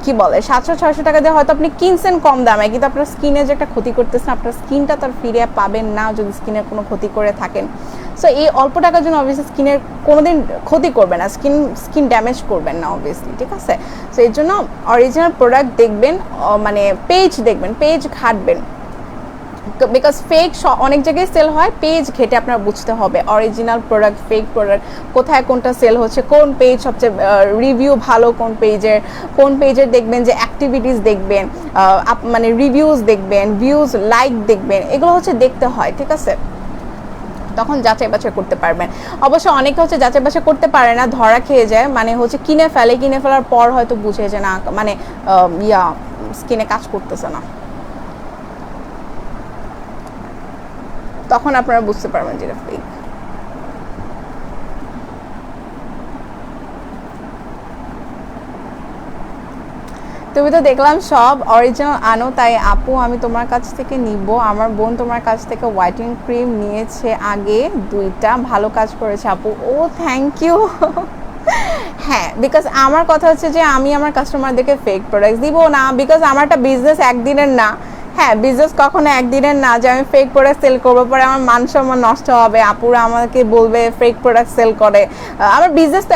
কি বলে 700-600 টাকা দিয়ে হয়তো আপনি কিনছেন কম দামে, কিন্তু আপনার স্কিনে যে একটা ক্ষতি করতেছেন, আপনার স্কিনটা তার ফিরে পাবেন না যদি স্কিনের কোনো ক্ষতি করে থাকেন। সো এই অল্প টাকার জন্য অবভিয়াসলি স্কিনের কোনোদিন ক্ষতি করবে না, স্কিন ড্যামেজ করবেন না অবভিয়াসলি, ঠিক আছে। সো এর জন্য অরিজিনাল প্রোডাক্ট দেখবেন, মানে পেজ দেখবেন, পেজ ঘাটবেন, বিকজ ফেক অনেক জায়গায় সেল হয়, পেজ ঘেটে আপনার বুঝতে হবে অরিজিনাল প্রোডাক্ট ফেক প্রোডাক্ট কোথায় কোনটা সেল হচ্ছে, কোন পেজ সবচেয়ে রিভিউ ভালো, কোন পেজের দেখবেন যে অ্যাক্টিভিটিস দেখবেন, মানে রিভিউজ দেখবেন, ভিউজ লাইক দেখবেন, এগুলো হচ্ছে দেখতে হয়, ঠিক আছে, তখন যাচাই বাছাই করতে পারবেন। অবশ্য অনেকে হচ্ছে যাচাই বাছাই করতে পারে না, ধরা খেয়ে যায়, মানে হচ্ছে কিনে ফেলার পর হয়তো বুঝে যে না মানে স্কিনে কাজ করতেছে না, তখন আপনারা বুঝতে পারবেন যেটা ফেক। তুমি তো দেখলাম সব অরিজিনাল আনো, তাই আপু আমি তোমার কাছ থেকে নিব। আমার বোন তোমার কাছ থেকে হোয়াইটেনিং ক্রিম নিয়েছে আগে 2টা, ভালো কাজ করেছে আপু। ও থ্যাংক ইউ। হ্যাঁ, বিকজ আমার কথা হচ্ছে যে আমি আমার কাস্টমারদেরকে ফেক প্রোডাক্টস দিব না, বিকজ আমার একটা বিজনেস একদিনের না। হ্যাঁ, বিজনেস কখনো একদিনের না যে আমি ফেক প্রোডাক্ট সেল করবো, পরে আমার মান সম্মান নষ্ট হবে, আপুরা আমাকে বলবে ফেক প্রোডাক্ট সেল করে। আমার বিজনেস তো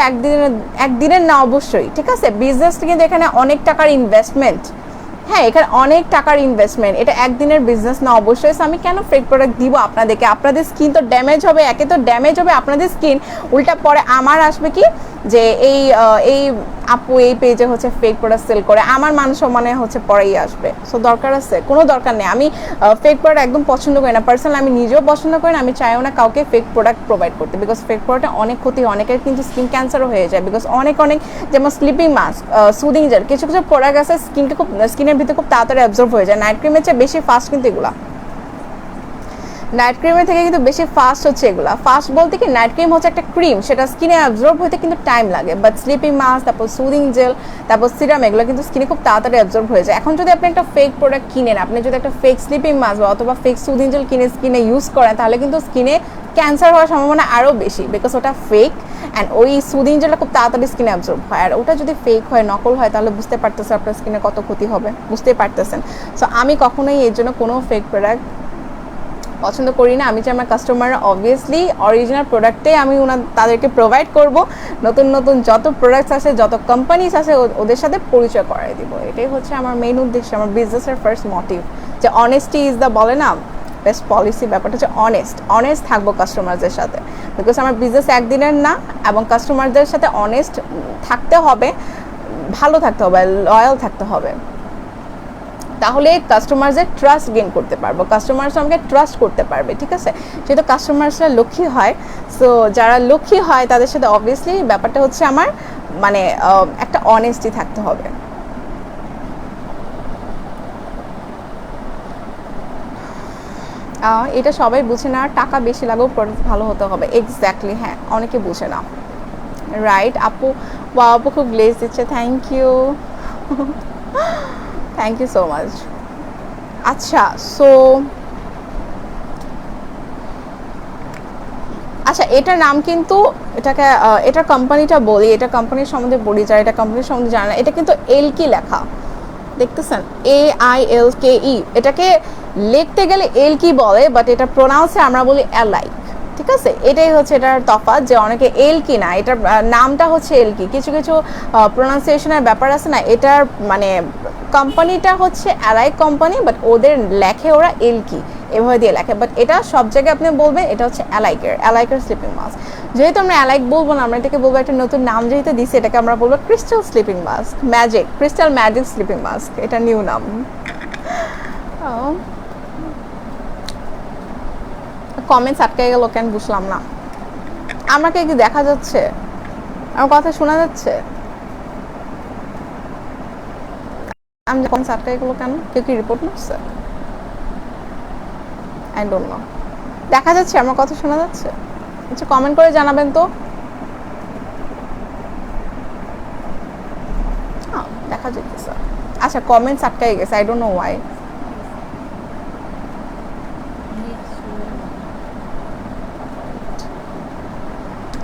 একদিনের না অবশ্যই, ঠিক আছে। বিজনেসটা কিন্তু এখানে অনেক টাকার ইনভেস্টমেন্ট, হ্যাঁ এখানে অনেক টাকার ইনভেস্টমেন্ট, এটা একদিনের বিজনেস না অবশ্যই। আমি কেন ফেক প্রোডাক্ট দিব আপনাদেরকে? আপনাদের স্কিন তো ড্যামেজ হবে, একে তো ড্যামেজ হবে আপনাদের স্কিন, উল্টা পরে আমার আসবে কি যে এই আপু এই পেজে হচ্ছে ফেক প্রোডাক্ট সেল করে, আমার মান সম্মানে হচ্ছে পরেই আসবে। সো দরকার আছে? কোনো দরকার নেই। আমি ফেক প্রোডাক্ট একদম পছন্দ করি না, পার্সোনালি আমি নিজেও পছন্দ করি না, আমি চাইও না কাউকে ফেক প্রোডাক্ট প্রোভাইড করতে, বিকজ ফেক প্রোডাক্টে অনেক ক্ষতি, অনেকের কিন্তু স্কিন ক্যান্সারও হয়ে যায়, বিকজ অনেক যেমন স্লিপিং মাস্ক, সুদিং জেল, কিছু প্রোডাক্ট আছে স্কিনের ভিতরে খুব তাড়াতাড়ি অ্যাবজর্ব হয়ে যায়, নাইট ক্রিমের চেয়ে বেশি ফাস্ট কিন্তু এগুলা, নাইট ক্রিমের থেকে কিন্তু বেশি ফাস্ট হচ্ছে এগুলা। ফাস্ট বলতে কি, নাইট ক্রিম হচ্ছে একটা ক্রিম, সেটা স্কিনে অ্যাবজর্ব হতে কিন্তু টাইম লাগে, বাট স্লিপিং মাস্ক, তারপর সুদিং জেল, তারপর সিরাম, এগুলো কিন্তু স্কিনে খুব তাড়াতাড়ি অ্যাবজর্ব হয়ে যায়। এখন যদি আপনি একটা ফেক প্রোডাক্ট কিনেন, আপনি যদি একটা ফেক স্লিপিং মাস্ক বা অথবা ফেক সুদিং জেল কিনে স্কিনে ইউজ করেন, তাহলে কিন্তু স্কিনে ক্যান্সার হওয়ার সম্ভাবনা আরও বেশি, বিকজ ওটা ফেক, অ্যান্ড ওই সুদিং জেলটা খুব তাড়াতাড়ি স্কিনে অ্যাবজর্ব হয়, আর ওটা যদি ফেক হয়, নকল হয়, তাহলে বুঝতে পারতেছেন আপনার স্কিনে কত ক্ষতি হবে, বুঝতেই পারতেছেন। সো আমি কখনোই এর জন্য কোনো ফেক প্রোডাক্ট পছন্দ করি না। আমি চাই আমার কাস্টমাররা অবভিয়াসলি অরিজিনাল প্রোডাক্টটাই আমি তাদেরকে প্রোভাইড করব। নতুন নতুন যত প্রোডাক্টস আছে, যত কোম্পানিস আছে, ওদের সাথে পরিচয় করাই দিব। এটাই হচ্ছে আমার মেইন উদ্দেশ্য, আমার বিজনেসের ফার্স্ট মোটিভ, যে অনেস্টি ইজ দ্য বলে না বেস্ট পলিসি। ব্যাপারটা হচ্ছে অনেস্ট থাকবো কাস্টমারদের সাথে, বিকজ আমার বিজনেস একদিনের না, এবং কাস্টমারদের সাথে অনেস্ট থাকতে হবে, ভালো থাকতে হবে, লয়াল থাকতে হবে, তাহলে কাস্টমারদের ট্রাস্ট গেইন করতে পারবো, কাস্টমার্স আমাকে ট্রাস্ট করতে পারবে, ঠিক আছে। যেহেতু কাস্টমার্সরা লক্ষ্মী হয়, সো যারা লক্ষ্মী হয় তাদের সাথে অবভিয়াসলি ব্যাপারটা হচ্ছে আমার মানে একটা অনেস্টি থাকতে হবে। এটা সবাই বুঝে না, টাকা বেশি লাগেও প্রোডাক্ট ভালো হতে হবে, এক্স্যাক্টলি, হ্যাঁ অনেকে বুঝে না, রাইট। আপু আপু খুব গ্লেজ দিচ্ছে, thank you, thank you so much. আচ্ছা সো আচ্ছা এটার নাম কিন্তু এটাকে এটা কোম্পানিটা বলি, এটা কোম্পানির সম্বন্ধে বলি, যারা এটা কোম্পানির সম্বন্ধে জানে না, এটা কিন্তু এলকি লেখা দেখতেছেন, AILKE। এটাকে লিখতে গেলে এলকি বলে, বাট এটা প্রোনাউন্সে আমরা বলি অ্যালাইক। ঠিক আছে, এটাই হচ্ছে এটার তফাৎ, যে অনেকে এলকি না, এটার নামটা হচ্ছে এলকি, কিছু কিছু প্রোনাউন্সিয়েশনের ব্যাপার আছে না, এটার মানে কোম্পানিটা হচ্ছে অ্যালাইক কোম্পানি, বাট ওদের লেখে ওরা এলকি, এভাবে দিয়ে লেখে। বাট এটা সব জায়গায় আপনি বলবেন এটা হচ্ছে অ্যালাইকের স্লিপিং মাস্ক। যেহেতু আমরা অ্যালাইক বলবো না, আমরা এটাকে বলবো একটা নতুন নাম যেহেতু দিছি, এটাকে আমরা বলবো crystal sleeping mask, crystal magic sleeping mask, এটা নিউ নাম। কমেন্টস আটকে গেল কেন বুঝলাম না। আমাকে কি দেখা যাচ্ছে? আমার কথা শোনা যাচ্ছে? আমি কমেন্টস আটকে গেল কেন? কেউ কি রিপোর্ট করছে? I don't know. দেখা যাচ্ছে? আমার কথা শোনা যাচ্ছে? আচ্ছা কমেন্ট করে জানাবেন তো। দেখা যেতেছে। আচ্ছা কমেন্টস আটকে গেছে, I don't know Y.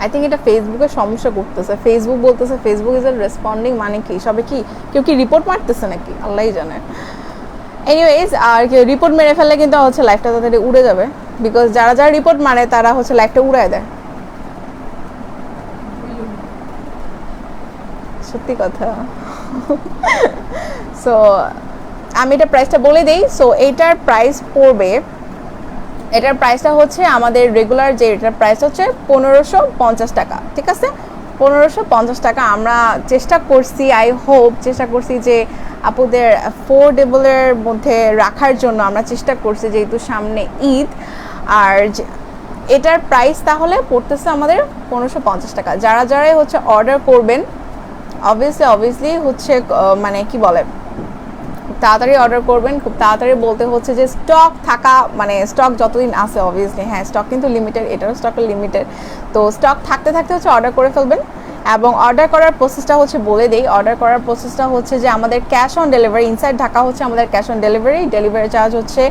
I think এটা ফেসবুকের সমস্যা করতেছে। ফেসবুক বলতেছে ফেসবুক ইজ রেসপন্ডিং, মানে কি সবে কি কেউ কি রিপোর্ট মারতেছে নাকি আল্লাহই জানে। এনিওয়েজ, আর কেউ রিপোর্ট মেরে ফেললে কিন্তু হচ্ছে লাইফটা তাড়াতাড়ি উড়ে যাবে, বিকজ যারা যারা রিপোর্ট মারে তারা হচ্ছে লাইফটা উড়ায় দেয়। সত্যি কথা। সো আমি এটা প্রাইসটা বলে দিই। সো এইটার প্রাইস পড়বে, এটার প্রাইসটা হচ্ছে আমাদের রেগুলার যে এটার প্রাইস হচ্ছে 1550 টাকা। ঠিক আছে, 1550 টাকা। আমরা চেষ্টা করছি, আই হোপ চেষ্টা করছি যে আপুদের অ্যাফোর্ডেবলের মধ্যে রাখার জন্য আমরা চেষ্টা করছি, যেহেতু সামনে ঈদ। আর এটার প্রাইস তাহলে পড়তেছে আমাদের 1550 টাকা। যারা যারাই হচ্ছে অর্ডার করবেন অবভিয়াসলি হচ্ছে মানে কি বলে তাড়াতাড়ি অর্ডার করবেন, খুব তাড়াতাড়ি বলতে হচ্ছে যে স্টক থাকা, মানে স্টক যতদিন আছে অবভিয়াসলি, হ্যাঁ স্টক কিন্তু লিমিটেড, এটারও স্টক লিমিটেড। তো স্টক থাকতে থাকতে হচ্ছে অর্ডার করে ফেলবেন। এবং অর্ডার করার প্রসেসটা হচ্ছে বলে দেই, অর্ডার করার প্রসেসটা হচ্ছে যে আমাদের cash on delivery, inside Dhaka হচ্ছে আমাদের ক্যাশ অন ডেলিভারি চার্জ হচ্ছে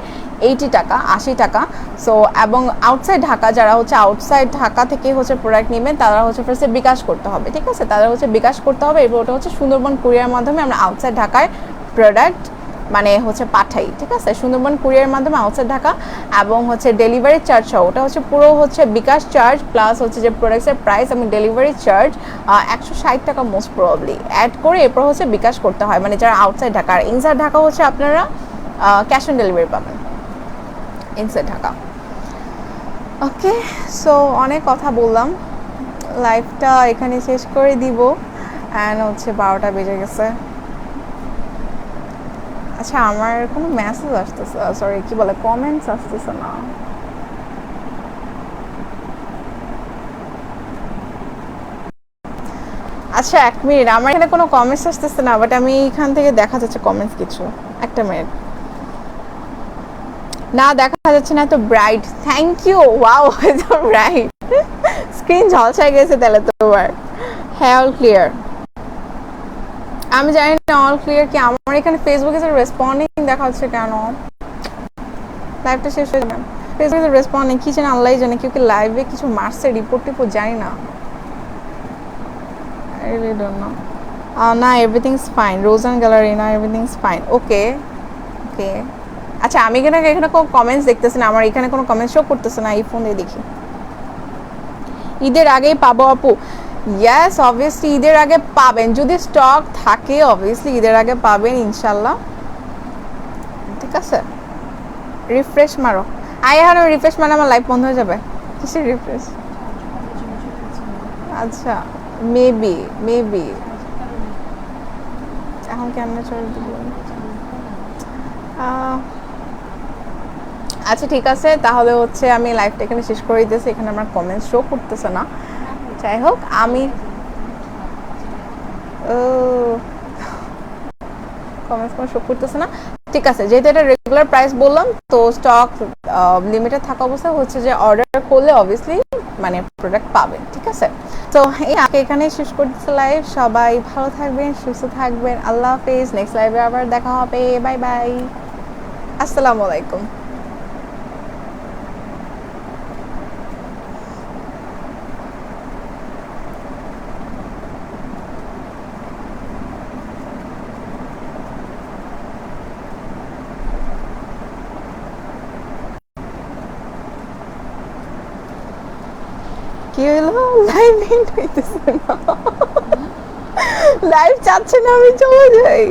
80 টাকা, 80 টাকা। সো এবং আউটসাইড ঢাকা, যারা হচ্ছে আউটসাইড ঢাকা থেকে হচ্ছে প্রোডাক্ট নেবেন তারা হচ্ছে ফার্স্টে বিকাশ করতে হবে। ঠিক আছে, তারা হচ্ছে বিকাশ করতে হবে, এরপর ওটা হচ্ছে সুন্দরবন কুরিয়ার মাধ্যমে আমরা আউটসাইড ঢাকায় প্রোডাক্ট মানে হচ্ছে পাঠাই। ঠিক আছে, সুন্দরবন কুরিয়ার মাধ্যমে আউটসাইড ঢাকা। এবং হচ্ছে ডেলিভারি চার্জ সহ ওটা হচ্ছে পুরো হচ্ছে বিকাশ চার্জ প্লাস হচ্ছে যে প্রোডাক্টসের প্রাইস এবং ডেলিভারি চার্জ 160 টাকা মোস্ট প্রবাবলি অ্যাড করে এরপর হচ্ছে বিকাশ করতে হয়, মানে যারা আউটসাইড ঢাকা। আর ইনসাইড ঢাকা হচ্ছে আপনারা ক্যাশ অন ডেলিভারি পাবেন ইনসাইড ঢাকা। ওকে, সো অনেক কথা বললাম, লাইভটা এখানে শেষ করে দিব। অ্যান্ড হচ্ছে 12টা বেজে গেছে। আচ্ছা আমার কোনো মেসেজ আসতেছে, সরি কি বলে কমেন্টস আসতেছে না। আচ্ছা এক মিনিট, আমার এখানে কোনো কমেন্টস আসতেছে না, বাট আমি এখান থেকে দেখা যাচ্ছে কমেন্টস কিছু। একটা মিনিট, না দেখা যাচ্ছে না, তো ব্রাইট, থ্যাংক ইউ, ওয়াও এত ব্রাইট, স্ক্রিন ঝলসায় গেছে তাহলে তোমার। হ্যাঁ অল ক্লিয়ার, আমি জানি না অল ক্লিয়ার কি। আমার এখানে ফেসবুকে যে রেসপন্ডিং দেখাচ্ছে কেন, লাইভটা শেষ হয়ে যাবে। ফেসবুকে রেসপন্ডিং কি জানি আল্লাহই জানে, কেউ কি লাইভে কিছু মারছে রিপোর্ট জানি না, I really don't know. না এভরিথিংস ফাইন, রোজান গ্যালারি না এভরিথিংস ফাইন। ওকে ওকে, আচ্ছা আমি এখানে কোনো কমেন্টস দেখতেছি না, আমার এখানে কোনো কমেন্টস শো করতেছে না, এই ফোন দিয়ে দেখি। ঈদের আগেই পাবো আপু? ইয়েস অবভিয়াসলি ঈদের আগে পাবেন, যদি স্টক থাকে অবভিয়াসলি ঈদের আগে পাবেন ইনশাল্লাহ। ঠিক আছে, রিফ্রেশ মারো। এখন রিফ্রেশ মানে আমার লাইভ বন্ধ হয়ে যাবে। কিসের রিফ্রেশ? আচ্ছা মেবি এখন কেমনে চলে দিব। আচ্ছা ঠিক আছে, তাহলে হচ্ছে আমি লাইভটা এখানে শেষ করে দিতেছি। এখানে আমার কমেন্টস শো করতেছে না, যাই হোক আমি কমেন্টস কোনো শো করতেছে না। ঠিক আছে, যেহেতু এটা রেগুলার প্রাইস বললাম, তো স্টক লিমিটেড থাকা অবস্থায় হচ্ছে যে অর্ডার করলে অবভিয়াসলি মানে প্রোডাক্ট পাবেন। ঠিক আছে, তো এই আগে এখানে শেষ করতেছে লাইভ। সবাই ভালো থাকবেন, সুস্থ থাকবেন, আল্লাহ হাফেজ। নেক্সট লাইভে আবার দেখা হবে, বাই বাই। আসসালামু আলাইকুম। কি হলো? লাইভ এন্ড হইতেছে না। লাইভ চাচ্ছে না আমি চলে যাই।